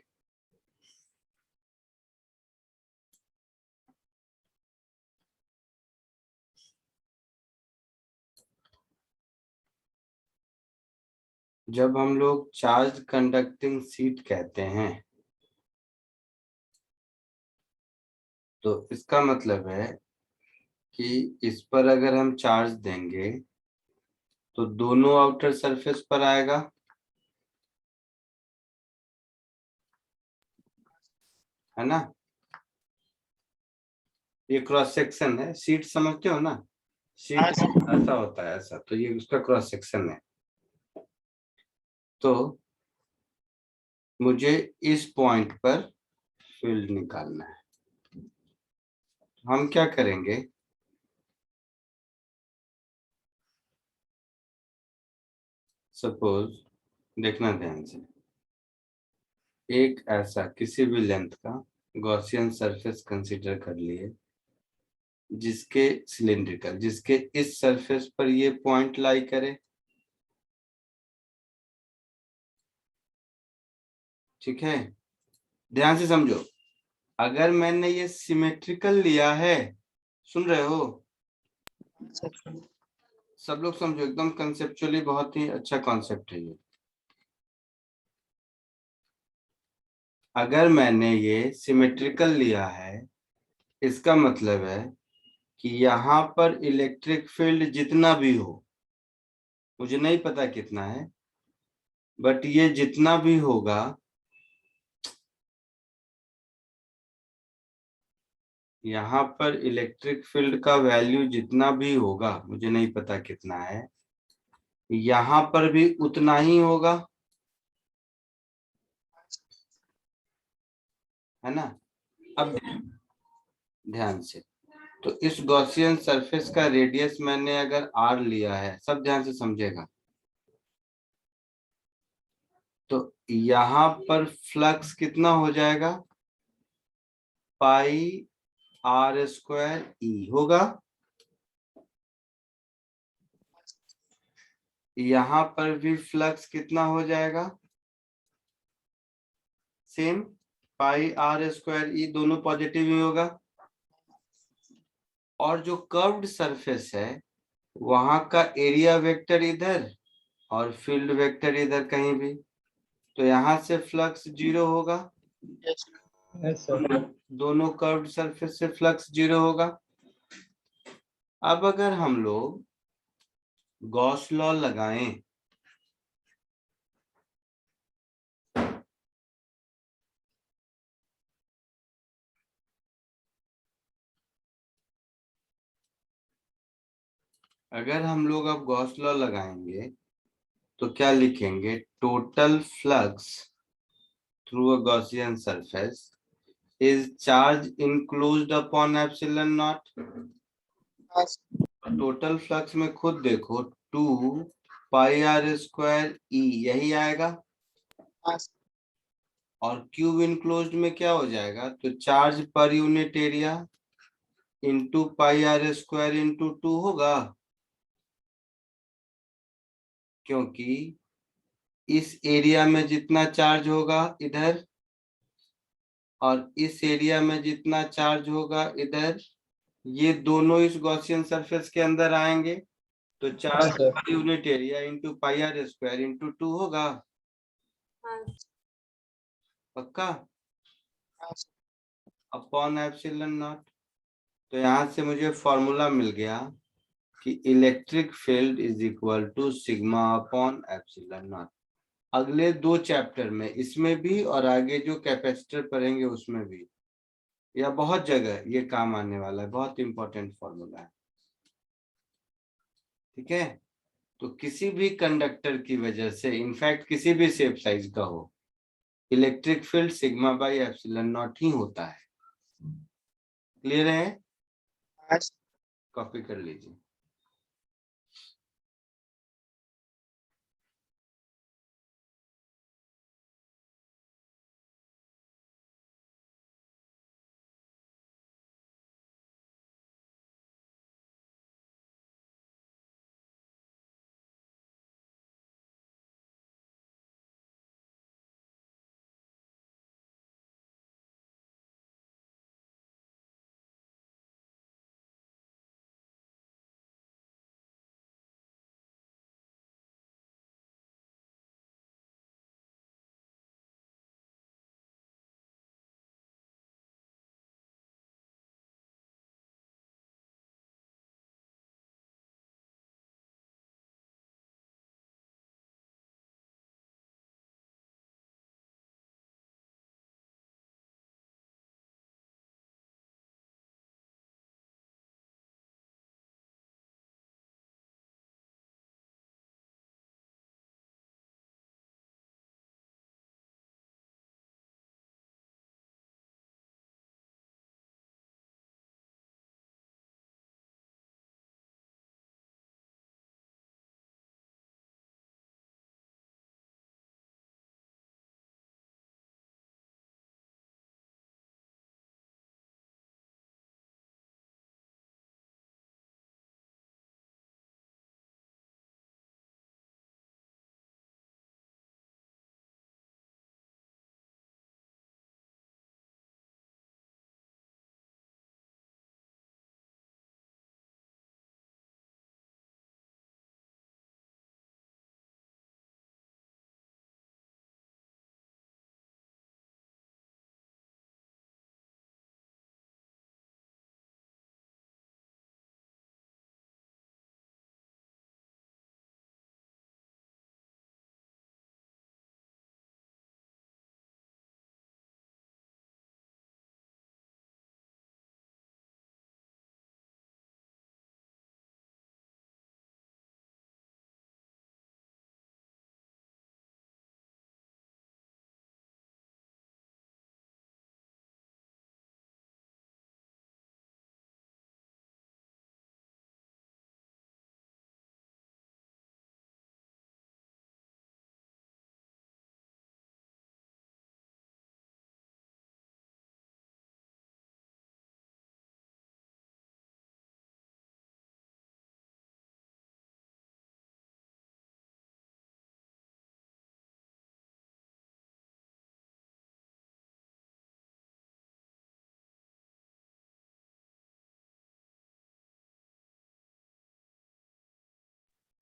जब हम लोग चार्ज कंडक्टिंग शीट कहते हैं तो इसका मतलब है कि इस पर अगर हम चार्ज देंगे तो दोनों आउटर सरफेस पर आएगा, है ना। ये क्रॉस सेक्शन है, शीट समझते हो ना,
हाँ
शीट
सर।
ऐसा होता है, ऐसा, तो ये उसका क्रॉस सेक्शन है। तो मुझे इस पॉइंट पर फील्ड निकालना है। हम क्या करेंगे, सपोज देखना ध्यान से, एक ऐसा किसी भी लेंथ का गॉसियन सरफेस कंसीडर कर लिए जिसके सिलिंड्रिकल, जिसके इस सरफेस पर ये पॉइंट लाई करे, ठीक है। ध्यान से समझो, अगर मैंने ये सिमेट्रिकल लिया है, सुन रहे हो, सब लोग समझो, एकदम कंसेप्चुअली बहुत ही अच्छा कॉन्सेप्ट है ये। अगर मैंने ये सिमेट्रिकल लिया है, इसका मतलब है कि यहाँ पर इलेक्ट्रिक फील्ड जितना भी हो, मुझे नहीं पता कितना है, बट ये जितना भी होगा, यहाँ पर इलेक्ट्रिक फील्ड का वैल्यू जितना भी होगा, मुझे नहीं पता कितना है, यहाँ पर भी उतना ही होगा, है ना। अब ध्यान से, तो इस गॉसियन सरफेस का रेडियस मैंने अगर r लिया है, सब ध्यान से समझेगा, तो यहाँ पर फ्लक्स कितना हो जाएगा, पाई r स्क्वायर ई होगा। यहाँ पर भी फ्लक्स कितना हो जाएगा, सेम, पाई r स्क्वायर ई, दोनों पॉजिटिव ही होगा। और जो कर्व्ड सरफेस है वहां का एरिया वेक्टर इधर और फील्ड वेक्टर इधर कहीं भी, तो यहाँ से फ्लक्स 0 होगा।
Yes sir.
दोनों कर्व्ड सरफेस से फ्लक्स 0 होगा। अब अगर हम लोग गॉस लॉ लगाएं, अगर हम लोग अब गॉस लॉ लगाएंगे तो क्या लिखेंगे, total flux through a Gaussian surface is charge enclosed upon epsilon naught। Total flux में खुद देखो, 2 पाई आर स्क्वायर ई यही आएगा, और क्यूब इनक्लोज्ड में क्या हो जाएगा, तो चार्ज पर unit area into pi R square into 2 होगा, क्योंकि इस एरिया में जितना चार्ज होगा इधर और इस एरिया में जितना चार्ज होगा इधर, ये दोनों इस गॉसियन सरफेस के अंदर आएंगे, तो चार्ज
sir.
पर unit area into pi R square into 2 होगा। पक्का? Upon epsilon nought. तो यहां से मुझे फॉर्मूला मिल गया कि electric field is equal to sigma upon epsilon nought. अगले 2 चैप्टर में, इसमें भी और आगे जो कैपेसिटर पढ़ेंगे उसमें भी, या बहुत जगह ये काम आने वाला है, बहुत इंपॉर्टेंट फॉर्मूला है। ठीक है? तो किसी भी कंडक्टर की वजह से, इनफैक्ट किसी भी शेप साइज का हो, electric field sigma by epsilon not ही होता है। क्लियर है?
Yes.
कॉपी कर लीजिए।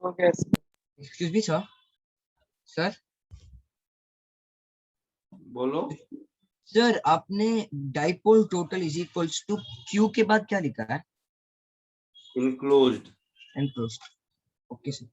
Okay.
Excuse me, sir. Sir,
बोलो।
सर आपने dipole total is equals to Q के बाद क्या लिखा है?
Enclosed.
Enclosed. Okay sir.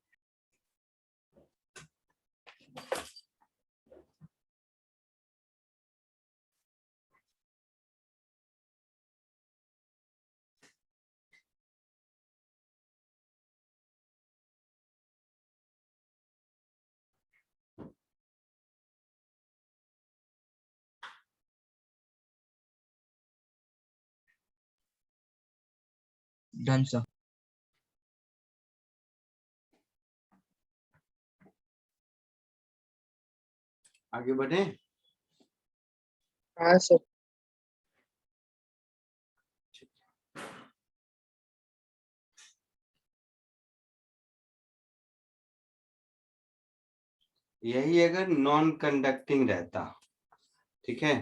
Done sir.
आगे बढ़े।
Yes, sir.
यही अगर नॉन कंडक्टिंग रहता, ठीक है।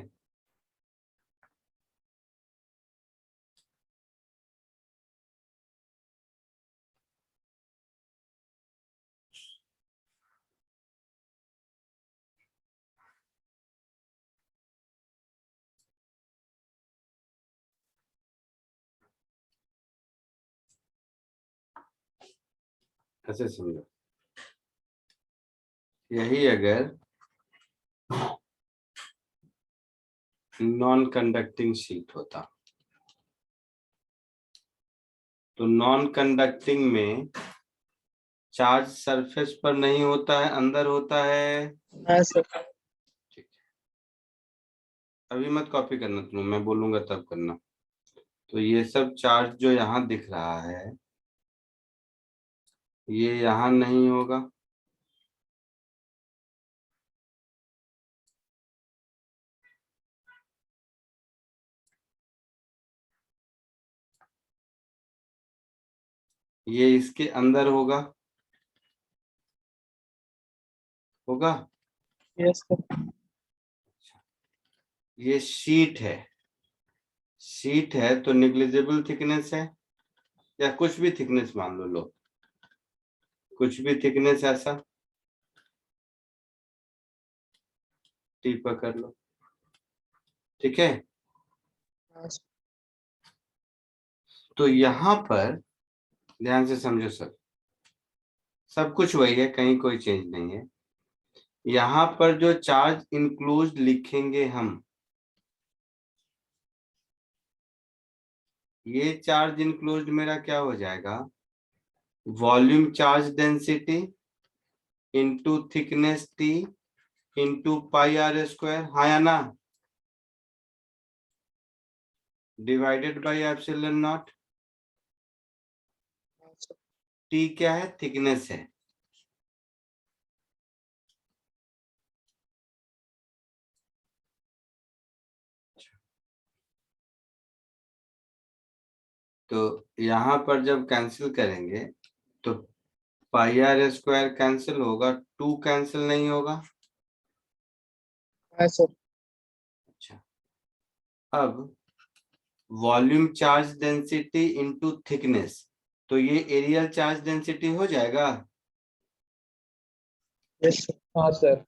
ऐसे समझो, यही अगर नॉन कंडक्टिंग शीट होता, तो नॉन कंडक्टिंग में चार्ज सरफेस पर नहीं होता है, अंदर होता है।
हाँ सर।
ठीक है, अभी मत कॉपी करना तुम, मैं बोलूंगा तब करना। तो ये सब चार्ज जो यहाँ दिख रहा है, ये यहाँ नहीं होगा, ये इसके अंदर होगा, होगा।
Yes sir.
ये शीट है, शीट है तो निग्लिजिबल थिकनेस है, या कुछ भी थिकनेस मान लो, कुछ भी थिकनेस ऐसा, टी पकड़ लो, ठीक है।
हाँ सर।
तो यहाँ पर ध्यान से समझो सर, सब कुछ वही है, कहीं कोई चेंज नहीं है। यहाँ पर जो चार्ज इंक्लूज लिखेंगे हम, ये चार्ज इंक्लूज मेरा क्या हो जाएगा, volume charge density into thickness T into pi R square, हाँ या ना, डिवाइडेड बाई एप्सिलॉन नॉट।
हाँ सर।
टी क्या है, थिकनेस है। तो यहाँ पर जब कैंसिल करेंगे तो पाई आर स्क्वायर कैंसिल होगा, 2 कैंसिल नहीं होगा।
हाँ सर।
अच्छा, अब volume charge density into thickness, तो ये एरियल चार्ज डेंसिटी हो जाएगा।
Yes sir. हाँ सर।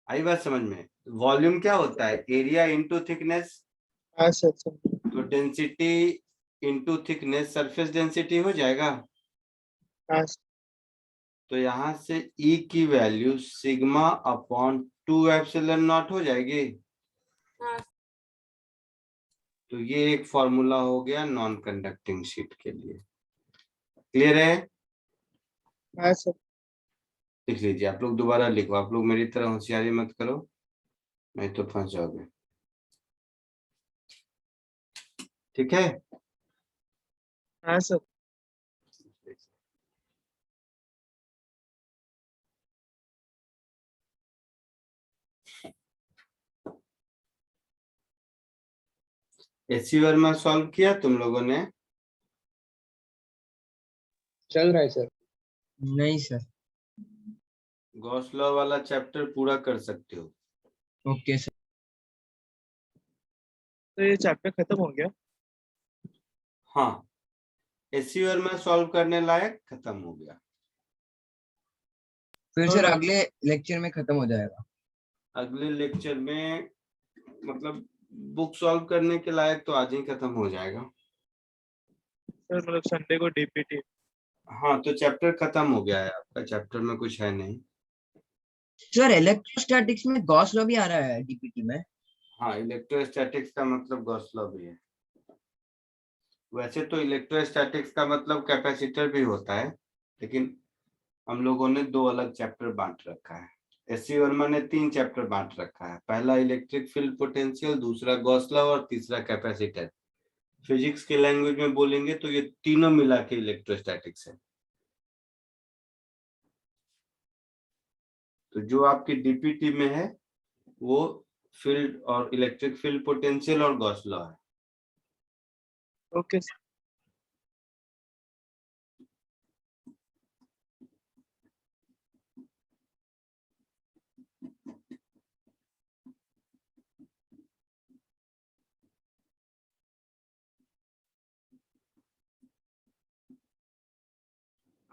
आई बात समझ में। वॉल्यूम क्या होता है, एरिया इंटू थिकनेस,
हाँ सर सर।
तो density into thickness surface density हो जाएगा।
हाँ सर।
तो यहाँ से E की value sigma upon 2 epsilon not हो जाएगी। तो ये एक फॉर्मूला हो गया नॉन कंडक्टिंग शीट के लिए। क्लियर है?
हाँ सर।
लिख लीजिए, आप लोग दोबारा लिखो, आप लोग मेरी तरह होशियारी मत करो, नहीं तो फंस जाओगे, ठीक है।
हाँ सर। एससी वर्मा सॉल्व किया तुम लोगों ने?
चल रहा है सर।
नहीं सर।
गॉस लॉ वाला चैप्टर पूरा कर सकते हो।
Okay sir.
तो ये चैप्टर खत्म हो गया?
हाँ, एससी वर्मा सॉल्व करने लायक खत्म हो गया।
फिर
तो
सर अगले लेक्चर में खत्म हो जाएगा।
अगले लेक्चर में मतलब बुक सॉल्व करने के लायक तो आज ही खत्म हो जाएगा।
सर मतलब संडे को डीपीटी?
हाँ, तो चैप्टर खत्म हो गया है आपका, चैप्टर में कुछ है नहीं।
सर इलेक्ट्रोस्टैटिक्स में गॉस लॉ भी आ रहा है डीपीटी में।
हाँ, इलेक्ट्रोस्टैटिक्स का मतलब गॉस लॉ भी है। वैसे तो इलेक्ट्रोस्टैटिक्स का मतलब कैपेसिटर भी होता है, लेकिन हम लोगों ने 2 अलग चैप्टर बांट रखा है। एससी वर्मा ने 3 चैप्टर बांट रखा है, पहला इलेक्ट्रिक फील्ड पोटेंशियल, दूसरा गॉस लॉ और तीसरा कैपेसिटर। फिजिक्स के लैंग्वेज में बोलेंगे तो ये तीनों मिला के इलेक्ट्रोस्टैटिक्स है। तो जो आपकी डीपीटी में है वो फील्ड और इलेक्ट्रिक फील्ड पोटेंशियल और गॉस लॉ है।
ओके।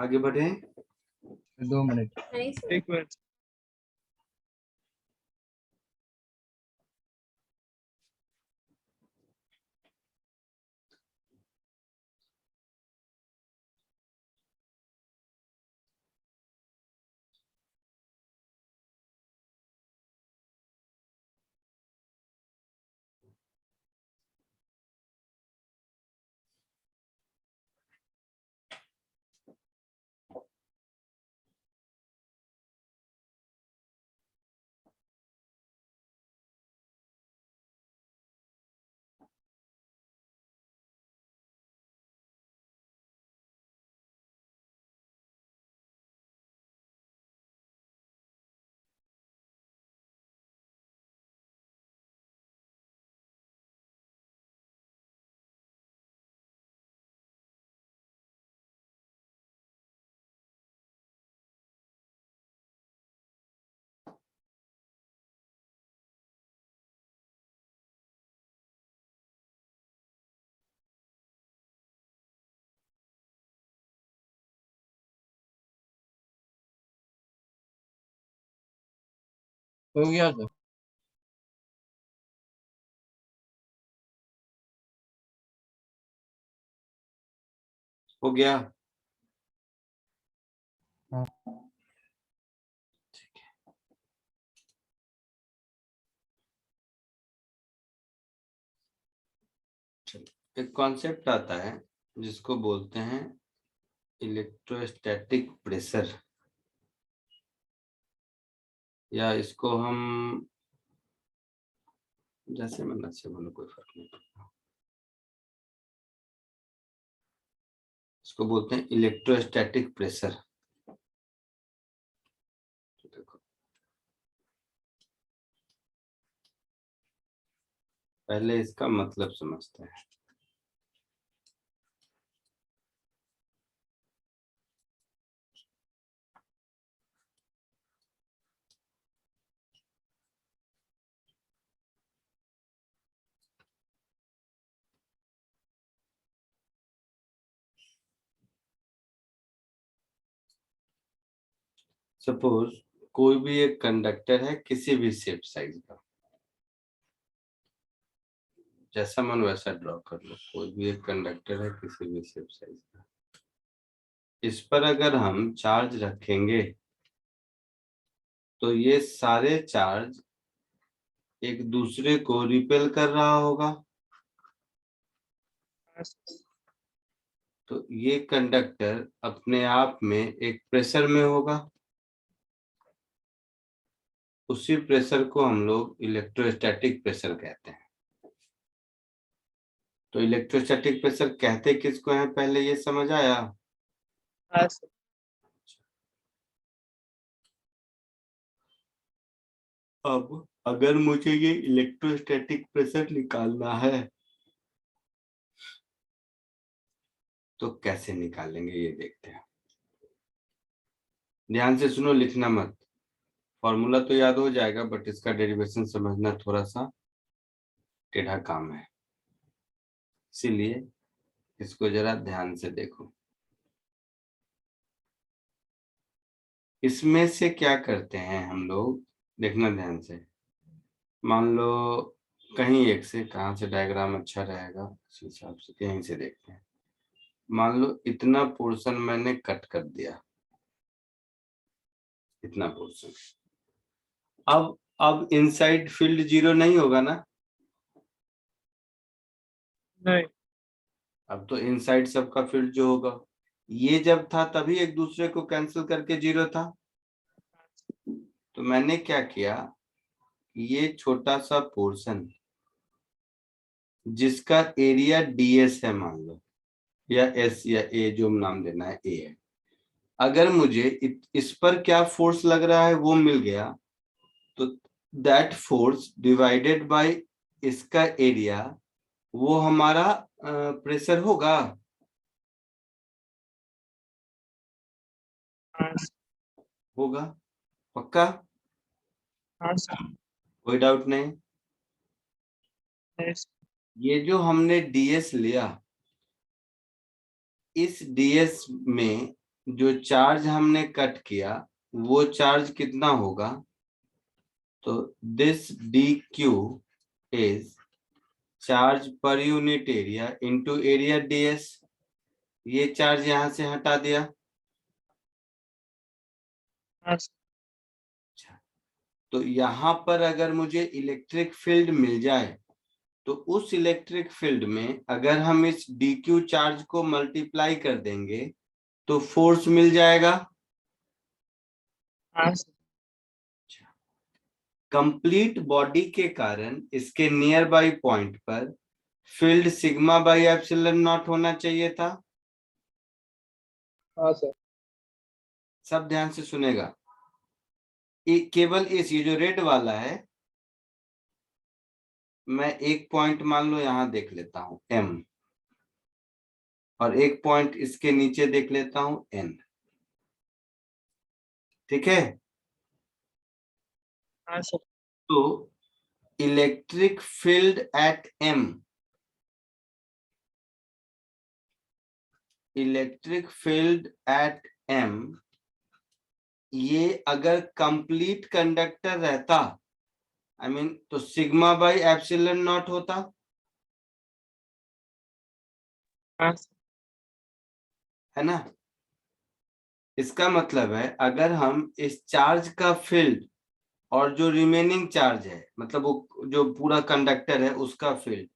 आगे बढ़े।
2 मिनट।
एक मिनट।
हो गया तो
हो गया।
हाँ।
एक कॉन्सेप्ट आता है जिसको बोलते हैं इलेक्ट्रोस्टैटिक प्रेशर, या इसको हम जैसे मन अच्छे बोलो, कोई फर्क नहीं पड़ता। इसको बोलते हैं इलेक्ट्रोस्टैटिक प्रेशर। देखो, पहले इसका मतलब समझते हैं। सपोज कोई भी एक कंडक्टर है किसी भी शेप साइज का, जैसा मन वैसा ड्रॉ कर लो। कोई भी एक कंडक्टर है किसी भी शेप साइज का, इस पर अगर हम चार्ज रखेंगे तो ये सारे चार्ज एक दूसरे को रिपेल कर रहा होगा। तो ये कंडक्टर अपने आप में एक प्रेशर में होगा। उसी प्रेशर को हम लोग इलेक्ट्रोस्टैटिक प्रेशर कहते हैं। तो इलेक्ट्रोस्टैटिक प्रेशर कहते किसको हैं, पहले ये समझ आया?
हाँ सर।
अब अगर मुझे ये इलेक्ट्रोस्टैटिक प्रेशर निकालना है तो कैसे निकालेंगे ये देखते हैं। ध्यान से सुनो, लिखना मत। फॉर्मूला तो याद हो जाएगा बट इसका डेरिवेशन समझना थोड़ा सा टेढ़ा काम है, इसीलिए इसको जरा ध्यान से देखो। इसमें से क्या करते हैं हम लोग, देखना ध्यान से। मान लो कहीं एक से, कहाँ से डायग्राम अच्छा रहेगा उस हिसाब से कहीं से देखते हैं। मान लो इतना पोर्शन मैंने कट कर दिया, इतना पोर्शन। अब इनसाइड फील्ड 0 नहीं होगा ना?
नहीं।
अब तो इनसाइड सबका फील्ड जो होगा, ये जब था तभी एक दूसरे को कैंसिल करके 0 था। तो मैंने क्या किया, ये छोटा सा पोर्शन जिसका एरिया ds है मान लो, या s या a, जो नाम देना है, a है। अगर मुझे इस पर क्या फोर्स लग रहा है वो मिल गया, तो दैट फोर्स डिवाइडेड बाय इसका एरिया, वो हमारा प्रेशर होगा।
हाँ सर।
होगा, पक्का?
हाँ सर।
कोई डाउट नहीं?
नहीं सर।
ये जो हमने ds लिया, इस ds में जो चार्ज हमने कट किया वो चार्ज कितना होगा, तो दिस dq इज चार्ज पर unit area into area ds। ये चार्ज यहां से हटा दिया।
हाँ सर।
तो यहाँ पर अगर मुझे इलेक्ट्रिक फील्ड मिल जाए तो उस इलेक्ट्रिक फील्ड में अगर हम इस dq चार्ज को मल्टीप्लाई कर देंगे तो फोर्स मिल जाएगा।
हाँ सर।
कंप्लीट बॉडी के कारण इसके नियर बाई पॉइंट पर field sigma by epsilon not होना चाहिए था।
हाँ सर।
सब ध्यान से सुनेगा। केवल इस ये जो रेड वाला है, मैं एक पॉइंट मान लो यहां देख लेता हूं m, और एक पॉइंट इसके नीचे देख लेता हूं n। ठीक है।
हाँ सर।
तो electric field at m, electric field at m, ये अगर कंप्लीट कंडक्टर रहता आई मीन तो सिग्मा बाई एप्सिलॉन नॉट होता।
हाँ सर।
है ना। इसका मतलब है अगर हम इस चार्ज का फील्ड और जो रिमेनिंग चार्ज है, मतलब वो जो पूरा कंडक्टर है उसका फील्ड,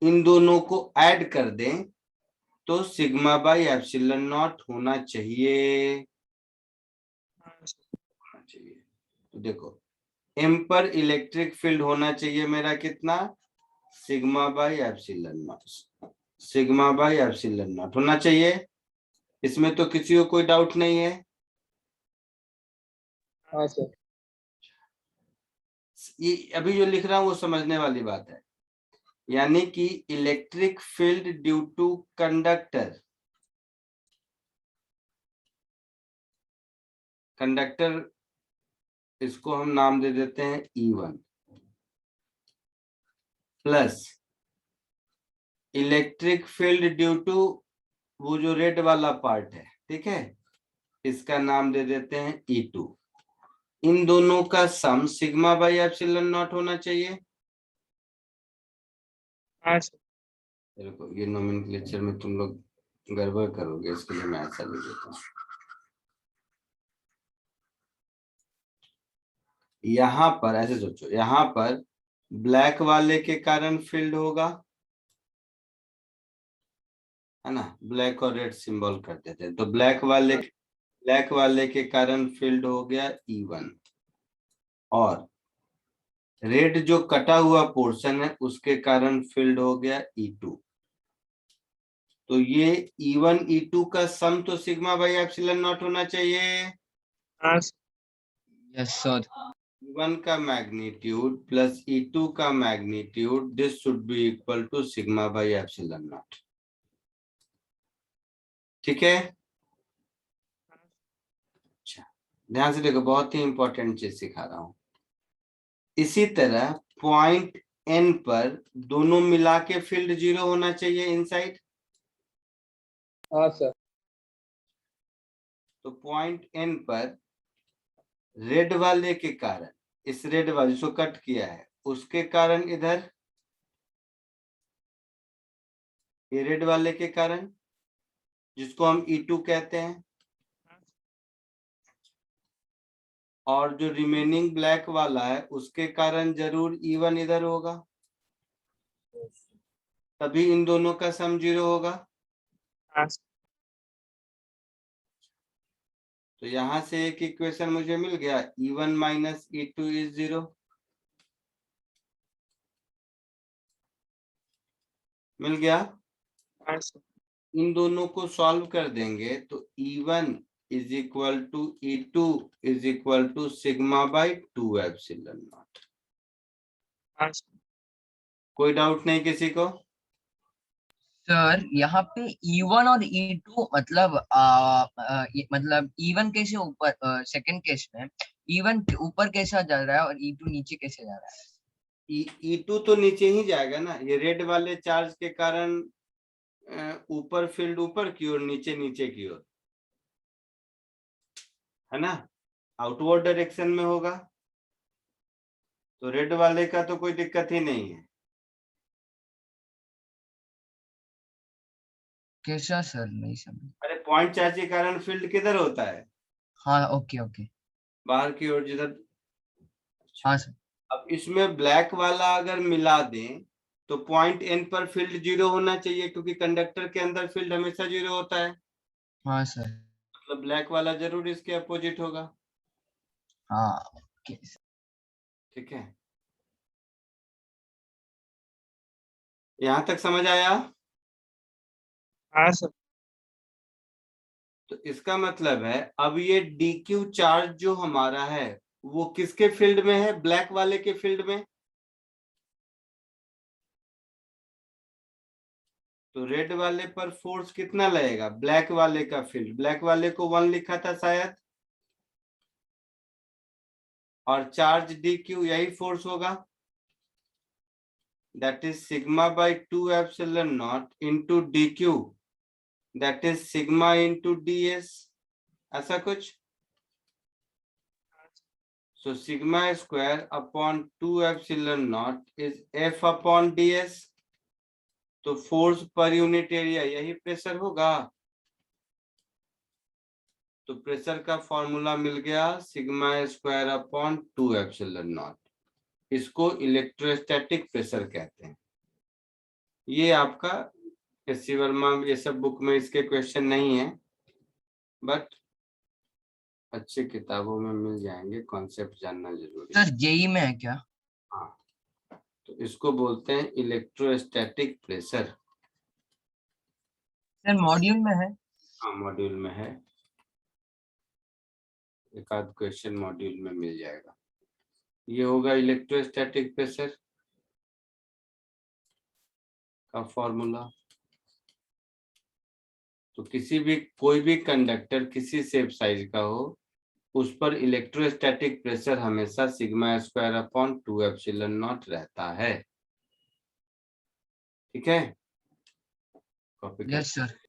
इन दोनों को ऐड कर दें तो सिग्मा बाई एप्सिलॉन नॉट होना चाहिए।
हाँ सर।
तो देखो m पर इलेक्ट्रिक फील्ड होना चाहिए मेरा कितना, sigma by epsilon not, sigma by epsilon not होना चाहिए। इसमें तो किसी को कोई डाउट नहीं है।
हाँ सर।
ये अभी जो लिख रहा हूं वो समझने वाली बात है। यानी कि electric field due to conductor, conductor इसको हम नाम दे देते हैं E1, plus electric field due to वो जो रेड वाला पार्ट है, ठीक है, इसका नाम दे देते हैं E2। इन दोनों का सम सिग्मा बाई एप्सिलॉन नॉट होना चाहिए।
हाँ सर।
देखो ये नोमेनक्लेचर में तुम लोग गड़बड़ करोगे, इसके लिए मैं ऐसा लिख देता हूँ। यहाँ पर ऐसे सोचो, यहाँ पर ब्लैक वाले के कारण फील्ड होगा, है ना, ब्लैक और रेड सिंबल करते थे, तो ब्लैक वाले के कारण फील्ड हो गया E1, और रेड जो कटा हुआ पोर्शन है उसके कारण फील्ड हो गया E2। तो ये E1 E2 का सम तो सिग्मा बाई एप्सिलॉन नॉट होना चाहिए।
हाँ सर।
Yes, sir.
E1 का मैग्नीट्यूड प्लस E2 का magnitude, this should be equal to sigma by epsilon nought. ठीक है। अच्छा ध्यान से देखो, बहुत ही इंपॉर्टेंट चीज सिखा रहा हूं। इसी तरह पॉइंट N पर दोनों मिला के फील्ड 0 होना चाहिए इनसाइड।
हाँ सर।
तो पॉइंट N पर रेड वाले के कारण, इस रेड वाले जिसको कट किया है उसके कारण इधर, ये रेड वाले के कारण जिसको हम E2 कहते हैं, और जो रिमेनिंग ब्लैक वाला है उसके कारण जरूर E1 इधर होगा, तभी इन दोनों का सम 0 होगा।
हाँ सर।
तो यहां से एक इक्वेशन मुझे मिल गया, E1 माइनस E2 इज 0। मिल गया।
हाँ सर।
इन दोनों को सॉल्व कर देंगे तो E1 is equal to E2 is equal to sigma by 2 epsilon nought.
हाँ सर।
कोई डाउट नहीं किसी को।
सर यहाँ पे E1 और E2 मतलब मतलब E1 कैसे ऊपर, सेकंड केस में E1 ऊपर कैसा जा रहा है और E2 नीचे कैसे जा रहा है?
E2 तो नीचे ही जाएगा ना, ये रेड वाले चार्ज के कारण ऊपर फील्ड ऊपर की ओर, नीचे नीचे की ओर। है ना, आउटवर्ड डायरेक्शन में होगा, तो रेड वाले का तो कोई दिक्कत ही नहीं है।
कैसा सर, नहीं समझ।
अरे पॉइंट चार्ज के कारण फील्ड किधर होता है,
हाँ ओके ओके।
बाहर की ओर जिधर।
हाँ सर।
अब इसमें ब्लैक वाला अगर मिला दें तो पॉइंट एन पर फील्ड 0 होना चाहिए, क्योंकि कंडक्टर के अंदर फील्ड हमेशा 0 होता है,
हाँ सर।
मतलब ब्लैक वाला जरूर इसके अपोजिट होगा।
हाँ ओके।
ठीक है, यहां तक समझ आया?
हाँ सर।
तो इसका मतलब है अब ये DQ चार्ज जो हमारा है वो किसके फील्ड में है, ब्लैक वाले के फील्ड में। तो रेड वाले पर फोर्स कितना लगेगा, ब्लैक वाले का फील्ड, ब्लैक वाले को 1 लिखा था शायद, और चार्ज DQ यही फोर्स होगा, that is sigma bye 2 epsilon not into DQ, that is sigma into DS, ऐसा कुछ। So sigma square upon 2 epsilon not is F upon DS, तो फोर्स पर यूनिट एरिया यही प्रेशर होगा। तो प्रेशर का फॉर्मूला मिल गया sigma square upon 2 epsilon not, इसको इलेक्ट्रोस्टैटिक प्रेशर कहते हैं। ये आपका एस.सी. वर्मा ये सब बुक में इसके क्वेश्चन नहीं है, बट अच्छी किताबों में मिल जाएंगे, कॉन्सेप्ट जानना जरूरी है।
सर जेई में है क्या?
हाँ, तो इसको बोलते हैं इलेक्ट्रोस्टैटिक प्रेशर।
सर मॉड्यूल में है।
हाँ मॉड्यूल में है, एक आध क्वेश्चन मॉड्यूल में मिल जाएगा। ये होगा इलेक्ट्रोस्टैटिक प्रेशर का फॉर्मूला। तो किसी भी कोई भी कंडक्टर किसी शेप साइज का हो, उस पर इलेक्ट्रोस्टैटिक प्रेशर हमेशा sigma square upon 2 epsilon not रहता है। ठीक है, कॉपी कर।
Yes sir.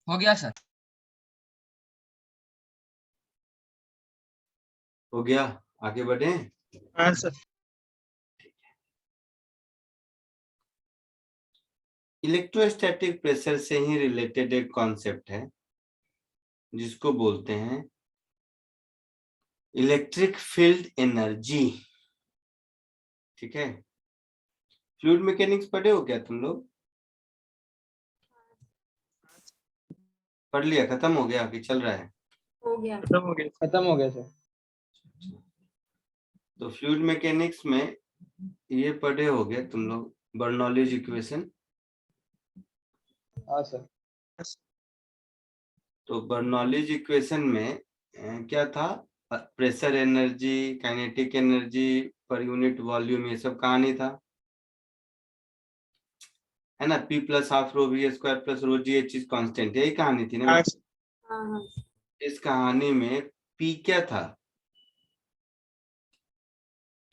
हो गया सर।
हो गया, आगे बढ़े।
हाँ सर।
इलेक्ट्रोस्टैटिक प्रेशर से ही रिलेटेड एक कॉन्सेप्ट है जिसको बोलते हैं इलेक्ट्रिक फील्ड एनर्जी। ठीक है, फ्लूइड मैकेनिक्स पढ़े हो क्या तुम लोग? पढ़ लिया, खत्म हो गया कि चल रहा है?
हो गया।
खत्म हो गया।
खत्म हो गया सर।
तो फ्लूइड मैकेनिक्स में ये पढ़े होगे तुम लोग, बर्नौलीज इक्वेशन।
हाँ सर।
तो बर्नौलीज इक्वेशन में क्या था, pressure energy, kinetic energy per unit volume, ये सब कहानी था, है ना। P plus half rho V square plus rho G, ये चीज कांस्टेंट, यही कहानी थी ना।
हाँ सर।
हाँ हाँ।
इस कहानी में P क्या था?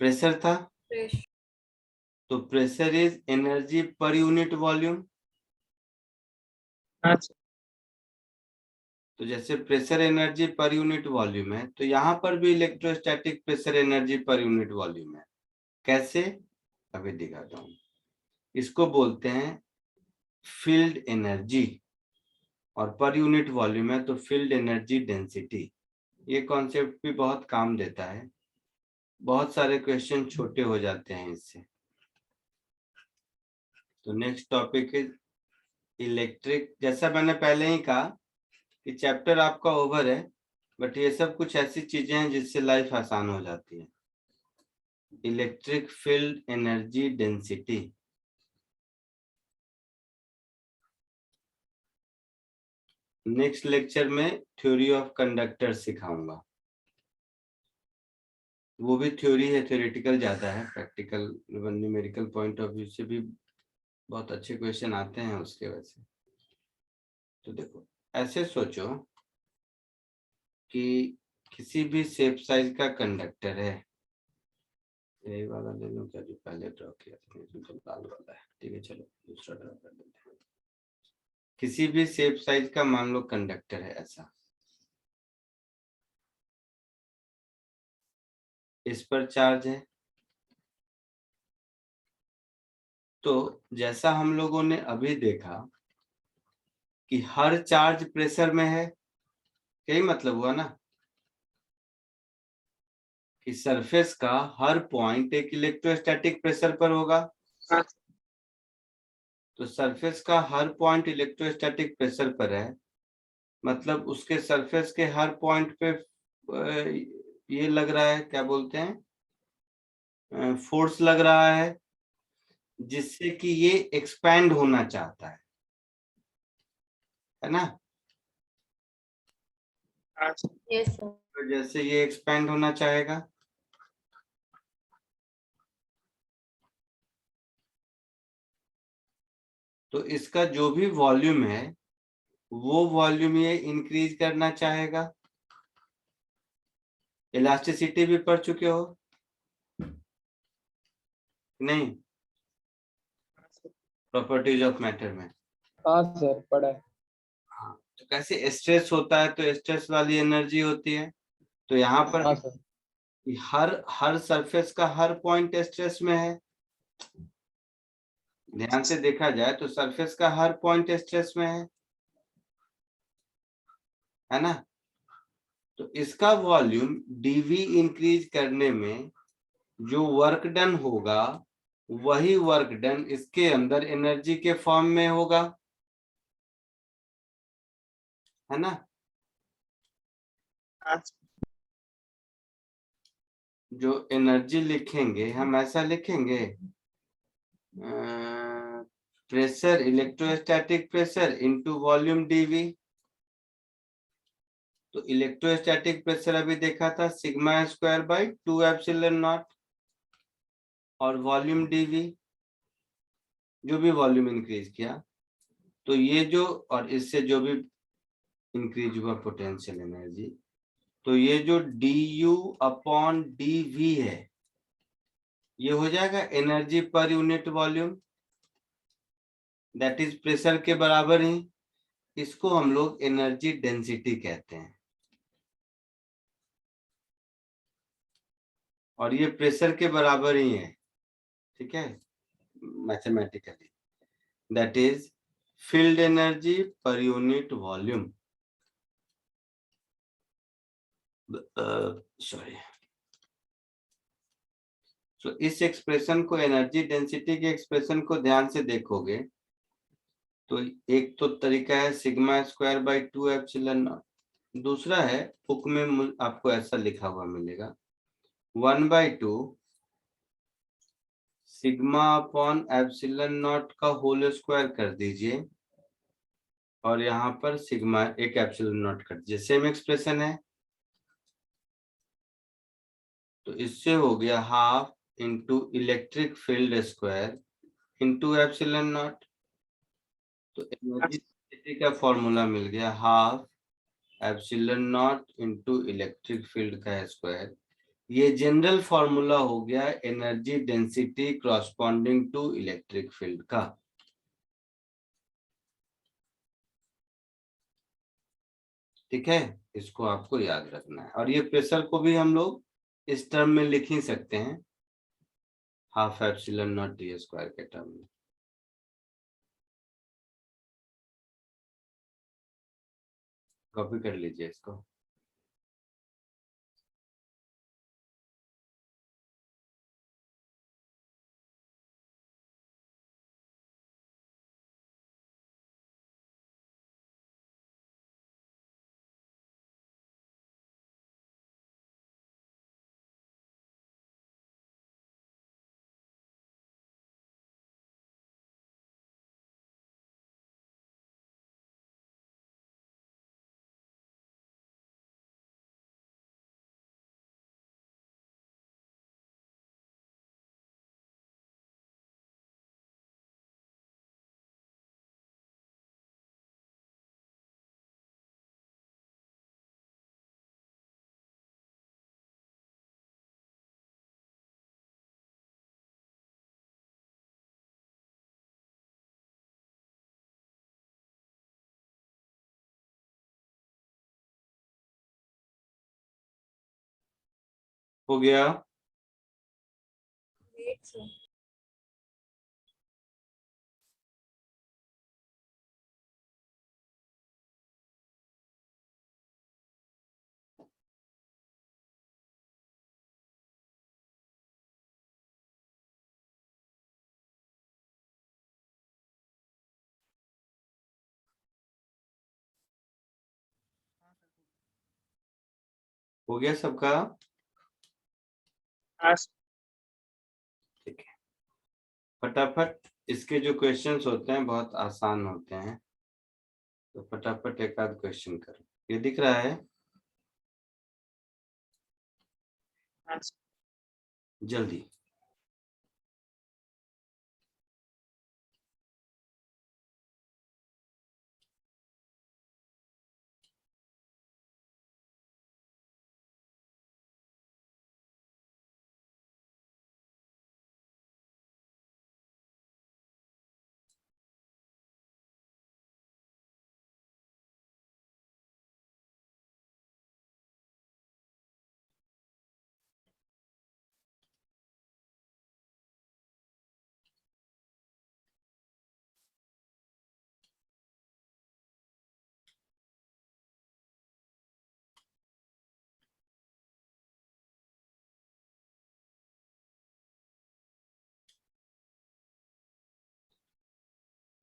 प्रेशर था।
फ्रेश।
तो pressure is energy per unit volume.
हाँ सर।
तो जैसे pressure energy per unit volume है, तो यहाँ पर भी electrostatic pressure energy per unit volume है। कैसे, अभी दिखाता हूँ। इसको बोलते हैं फील्ड एनर्जी, और पर यूनिट वॉल्यूम है तो फील्ड एनर्जी डेंसिटी। ये कॉन्सेप्ट भी बहुत काम देता है, बहुत सारे क्वेश्चन छोटे हो जाते हैं इससे। तो नेक्स्ट टॉपिक इज इलेक्ट्रिक। जैसा मैंने पहले ही कहा कि चैप्टर आपका ओवर है, बट ये सब कुछ ऐसी चीजें हैं जिससे लाइफ आसान हो जाती है। Electric field energy density. Next lecture में थ्योरी ऑफ कंडक्टर सिखाऊंगा। वो भी थ्योरी है, थ्योरेटिकल ज्यादा है, practical numerical point of view से भी बहुत अच्छे क्वेश्चन आते हैं उसके वजह से। तो देखो, ऐसे सोचो कि किसी भी शेप साइज का कंडक्टर है, यही वाला ले लो क्या जो पहले ड्रॉ किया था, इसमें तो लाल वाला है। ठीक है, चलो दूसरा ड्रॉ कर देते हैं। किसी भी शेप साइज का मान लो कंडक्टर है ऐसा, इस पर चार्ज है। तो जैसा हम लोगों ने अभी देखा कि हर चार्ज प्रेशर में है, यही मतलब हुआ ना कि सरफेस का हर पॉइंट एक इलेक्ट्रोस्टैटिक प्रेशर पर होगा।
हाँ सर।
तो सरफेस का हर पॉइंट इलेक्ट्रोस्टैटिक प्रेशर पर है, मतलब उसके सरफेस के हर पॉइंट पे ये लग रहा है, क्या बोलते हैं, फोर्स लग रहा है, जिससे कि ये एक्सपैंड होना चाहता है ना।
हाँ सर।
Yes sir.
तो जैसे ये एक्सपैंड होना चाहेगा, तो इसका जो भी वॉल्यूम है वो वॉल्यूम ये इंक्रीज करना चाहेगा। इलास्टिसिटी भी पढ़ चुके हो नहीं, प्रॉपर्टीज ऑफ मैटर में?
हाँ सर, पढ़ा है।
हाँ, तो कैसे स्ट्रेस होता है तो स्ट्रेस वाली एनर्जी होती है। तो यहाँ पर
हाँ सर।
हर हर सरफेस का हर पॉइंट स्ट्रेस में है। ध्यान से देखा जाए तो सरफेस का हर पॉइंट स्ट्रेस में है ना। तो इसका वॉल्यूम dV इंक्रीज करने में जो वर्क डन होगा, वही वर्क डन इसके अंदर एनर्जी के फॉर्म में होगा, है ना।
हाँ सर।
जो एनर्जी लिखेंगे हम ऐसा लिखेंगे, pressure, electrostatic pressure into volume dV। तो इलेक्ट्रोस्टैटिक प्रेशर अभी देखा था sigma square by 2 epsilon not, और वॉल्यूम dV जो भी वॉल्यूम इंक्रीज किया, तो ये जो, और इससे जो भी इंक्रीज हुआ पोटेंशियल एनर्जी, तो ये जो du अपॉन dV है, ये हो जाएगा energy per unit volume, that is pressure के बराबर ही। इसको हम लोग एनर्जी डेंसिटी कहते हैं, और ये प्रेशर के बराबर ही है, ठीक है, mathematically. That is field energy per unit volume, sorry. तो इस एक्सप्रेशन को, एनर्जी डेंसिटी के एक्सप्रेशन को ध्यान से देखोगे तो एक तो तरीका है sigma square by 2 epsilon not, दूसरा है बुक में आपको ऐसा लिखा हुआ मिलेगा 1/2 सिग्मा अपॉन एप्सिलॉन नॉट का होल स्क्वायर कर दीजिए, और यहाँ पर सिग्मा एक एप्सिलॉन नॉट कर दीजिए, सेम एक्सप्रेशन है। तो इससे हो गया half into electric field square into epsilon nought. तो एनर्जी डेंसिटी का फॉर्मूला मिल गया half epsilon nought into electric field का स्क्वायर। ये जनरल फॉर्मूला हो गया energy density corresponding to electric field का। ठीक है, इसको आपको याद रखना है। और ये प्रेशर को भी हम लोग इस टर्म में लिख ही सकते हैं, half epsilon not D square के टर्म में। कॉपी कर लीजिए इसको। हो गया? हो गया सबका?
As
ठीक है, फटाफट इसके जो क्वेश्चंस होते हैं बहुत आसान होते हैं, तो फटाफट एक आध क्वेश्चन करो। ये दिख रहा है?
as
जल्दी।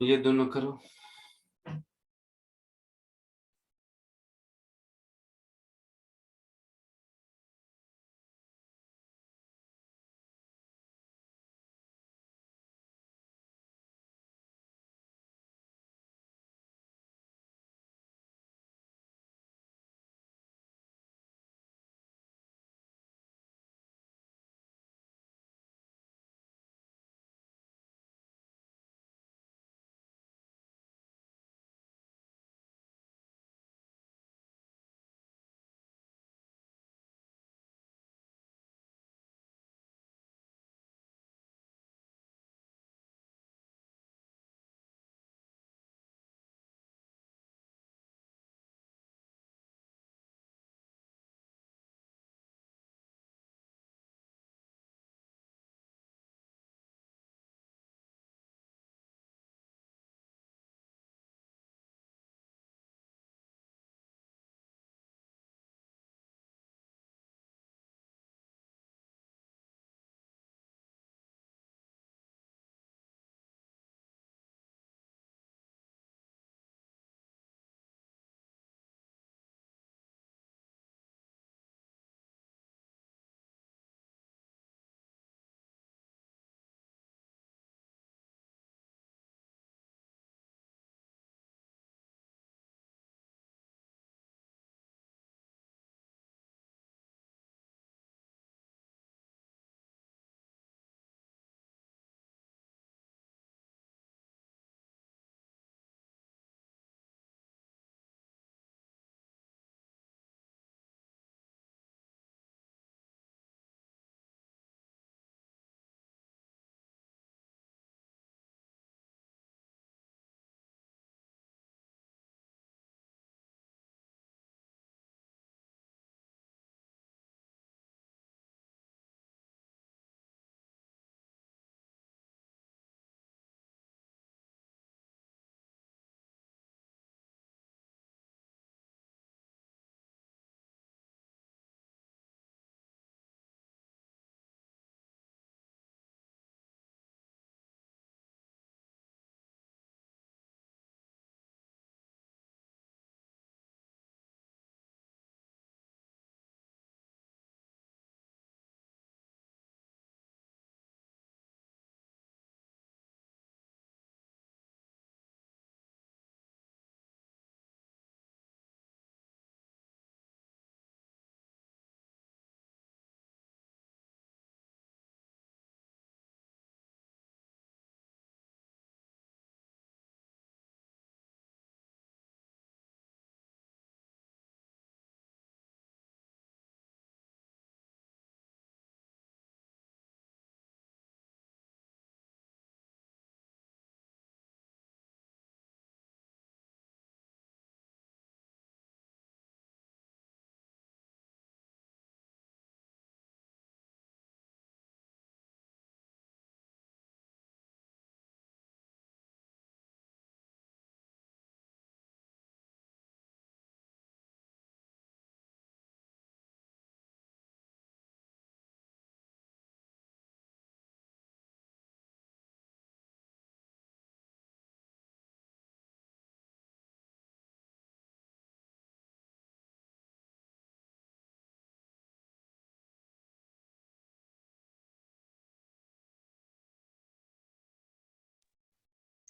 ये दोनों करो।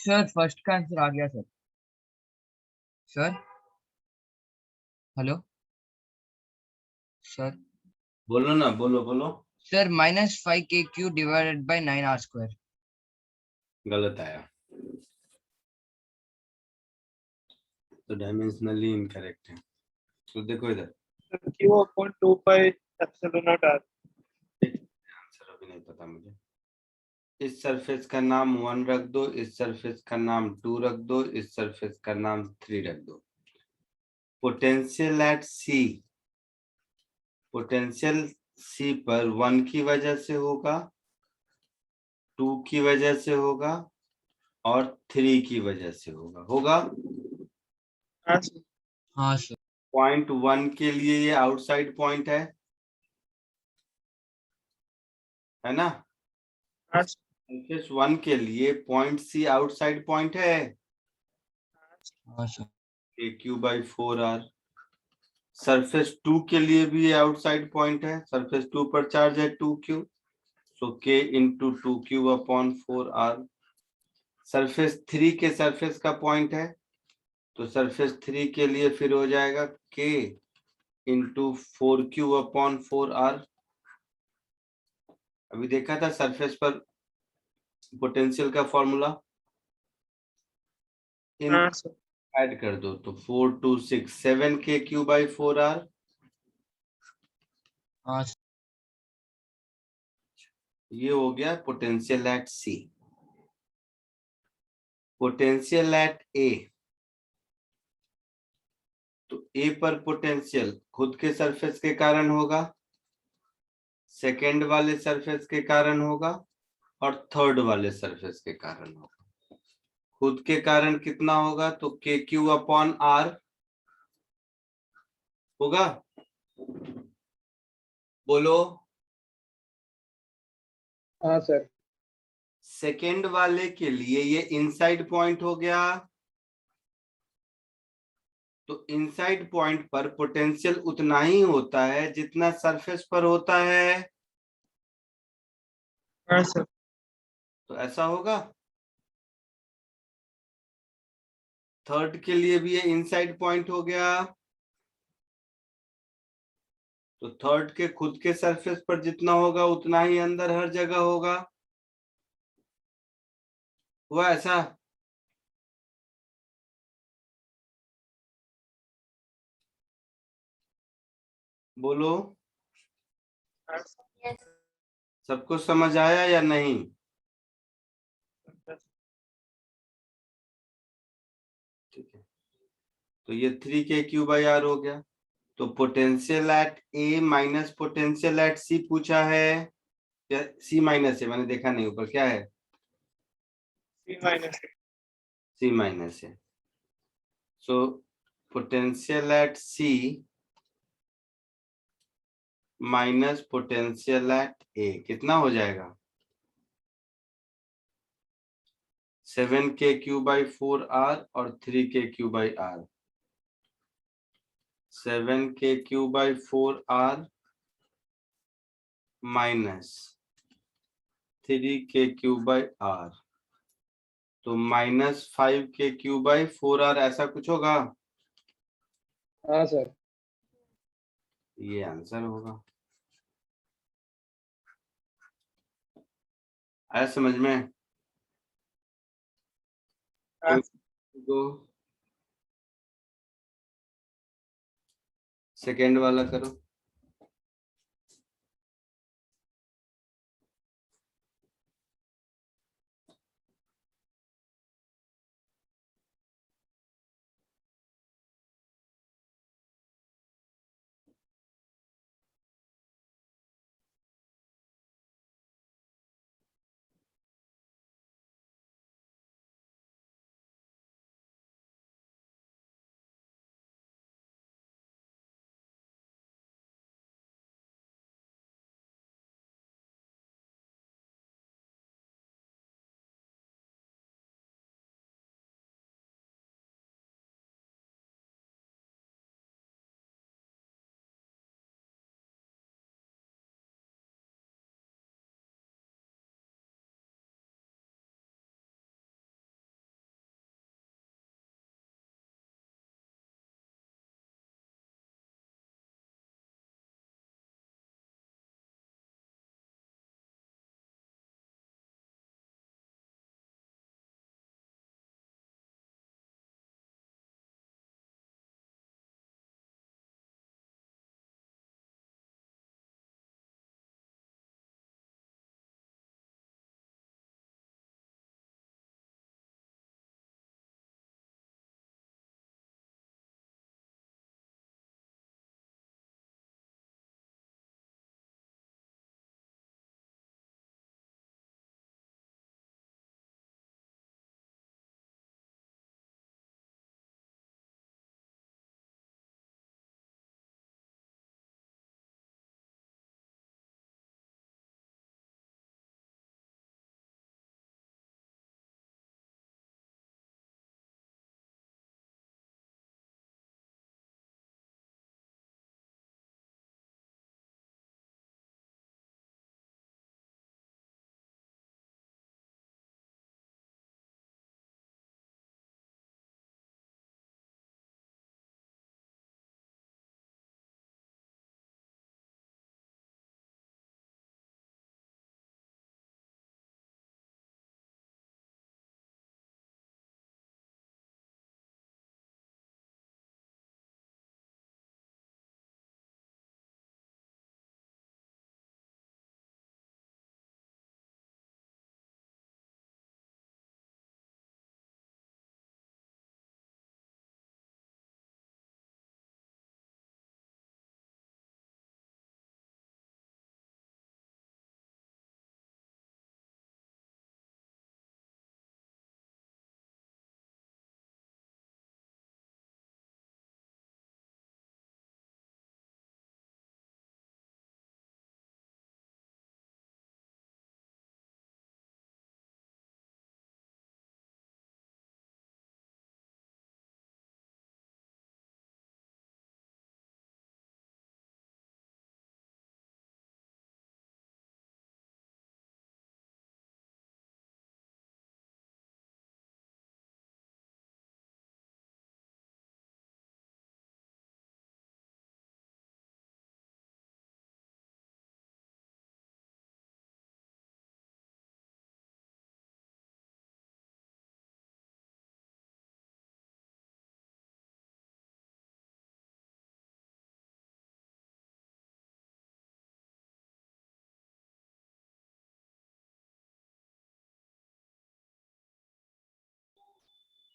सर फर्स्ट का आंसर आ गया सर। Sir hello sir.
बोलो ना, बोलो बोलो।
Sir -5 KQ divided by 9R²।
गलत आया, तो डायमेंशनली इनकरेक्ट है। तो देखो इधर,
Q upon 2 pi epsilon naught r.
Answer अभी नहीं पता मुझे। इस सरफेस का नाम 1 रख दो, इस सरफेस का नाम 2 रख दो, इस सरफेस का नाम 3 रख दो। पोटेंशियल एट सी, पोटेंशियल सी पर 1 की वजह से होगा, 2 की वजह से होगा और 3 की वजह से होगा।
हाँ सर।
हाँ सर।
पॉइंट 1 के लिए ये आउटसाइड पॉइंट है ना?
हाँ सर।
सरफेस 1 के लिए पॉइंट सी आउटसाइड पॉइंट है।
हाँ सर।
KQ/4R। सरफेस 2 के लिए भी ये आउटसाइड पॉइंट है, सरफेस 2 पर चार्ज है 2Q, सो K × 2Q/4R। सरफेस 3 के सरफेस का पॉइंट है, तो सरफेस 3 के लिए फिर हो जाएगा K × 4Q/4R। अभी देखा था सरफेस पर पोटेंशियल का फॉर्मूला,
हाँ सर।
ऐड कर दो तो 4 2 6 7 KQ/4R।
हाँ सर।
ये हो गया potential at C. Potential at A, तो ए पर पोटेंशियल खुद के सरफेस के कारण होगा, सेकेंड वाले सरफेस के कारण होगा और थर्ड वाले सरफेस के कारण होगा। खुद के कारण कितना होगा? तो KQ/R होगा। बोलो।
हाँ सर।
सेकेंड वाले के लिए ये इनसाइड पॉइंट हो गया, तो इनसाइड पॉइंट पर पोटेंशियल उतना ही होता है जितना सरफेस पर होता है।
हाँ सर।
तो ऐसा होगा। थर्ड के लिए भी ये इनसाइड पॉइंट हो गया, तो थर्ड के खुद के सरफेस पर जितना होगा उतना ही अंदर हर जगह होगा। हुआ ऐसा? बोलो।
हाँ सर।
सबको समझ आया या नहीं? ठीक है, तो ये 3KQ/R हो गया। तो potential at A minus potential at C पूछा है, या सी माइनस है? मैंने देखा नहीं ऊपर क्या है।
C minus.
सी माइनस है। So potential at C minus potential at A कितना हो जाएगा? 7KQ/4R और 3KQ/R। 7KQ/4R माइनस 3KQ/R, तो -5KQ/4R ऐसा कुछ होगा।
हाँ सर।
ये आंसर होगा। आया समझ में?
हाँ
तो सेकेंड वाला करो।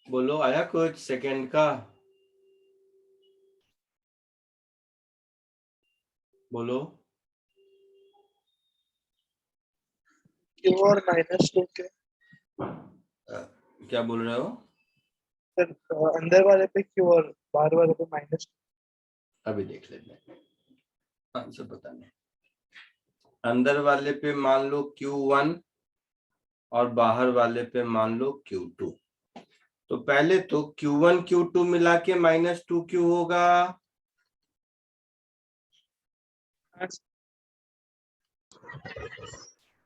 बोलो आया कुछ सेकंड का? बोलो।
Q और -2 के
क्या बोल रहे हो?
सर, अंदर वाले पे Q और बाहर वाले पे -2।
अभी देख लेते हैं, आंसर पता नहीं। अंदर वाले पे मान लो Q1 और बाहर वाले पे मान लो Q2। तो पहले तो Q1 Q2 मिला के -2Q होगा।
हाँ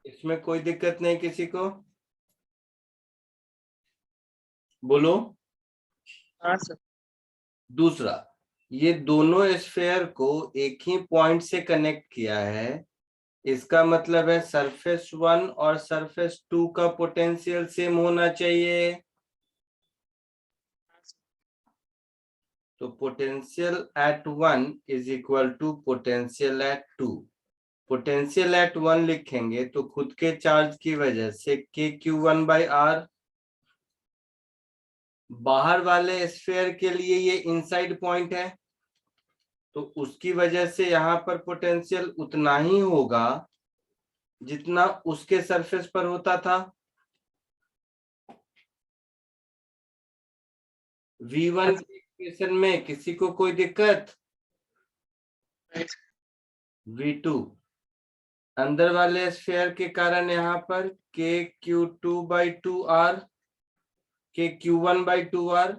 इसमें कोई दिक्कत नहीं किसी को? बोलो।
सर।
दूसरा, ये दोनों स्फेयर को एक ही पॉइंट से कनेक्ट किया है, इसका मतलब है सरफेस 1 और सरफेस 2 का पोटेंशियल सेम होना चाहिए। तो potential at 1 is equal to potential at 2। Potential at 1 लिखेंगे तो खुद के चार्ज की वजह से KQ1/R। बाहर वाले स्फीयर के लिए ये इनसाइड पॉइंट है, तो उसकी वजह से यहाँ पर पोटेंशियल उतना ही होगा जितना उसके सरफेस पर होता था। V1 के इक्वेशन में किसी को कोई दिक्कत? V2 अंदर वाले स्फीयर के कारण यहाँ पर KQ2/2R, KQ1/2R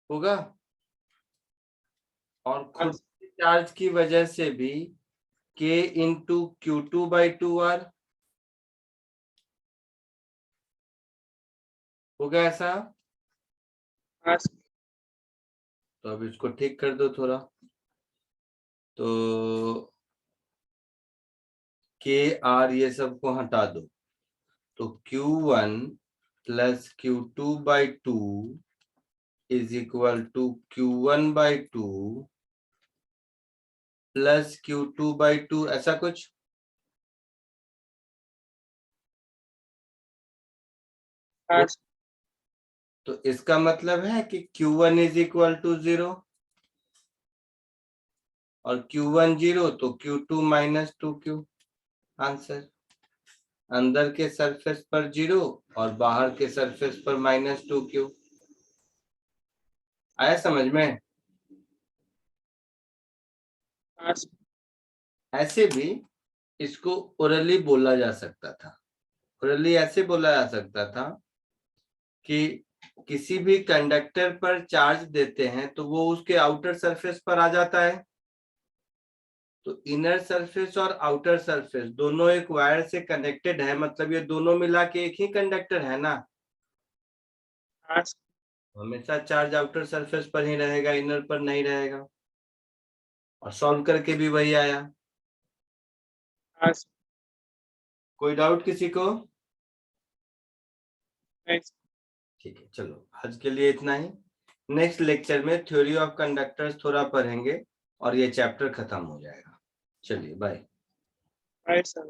होगा, और खुद के चार्ज की वजह से भी K इंटू Q2/2R होगा ऐसा। तो अब इसको ठीक कर दो थोड़ा, तो KR ये सबको हटा दो, तो Q1 plus Q2/2 is equal to Q1/2 plus Q2/2, ऐसा कुछ। तो इसका मतलब है कि Q1 इज इक्वल टू 0 और Q1 0 तो Q2 -2Q। आंसर अंदर के सरफेस पर 0 और बाहर के सरफेस पर -2Q। आया समझ में? ऐसे भी इसको ओरली बोला जा सकता था। ओरली ऐसे बोला जा सकता था कि किसी भी कंडक्टर पर चार्ज देते हैं तो वो उसके आउटर सरफेस पर आ जाता है। तो इनर सरफेस और आउटर सरफेस दोनों एक वायर से कनेक्टेड है, मतलब ये दोनों मिला के एक ही कंडक्टर है ना। हमेशा चार्ज आउटर सरफेस पर ही रहेगा, इनर पर नहीं रहेगा। और सॉल्व करके भी वही आया। कोई डाउट किसी को? ठीक है, चलो आज के लिए इतना ही। नेक्स्ट लेक्चर में थ्योरी ऑफ कंडक्टर्स थोड़ा पढ़ेंगे और ये चैप्टर खत्म हो जाएगा। चलिए बाय।
Right sir.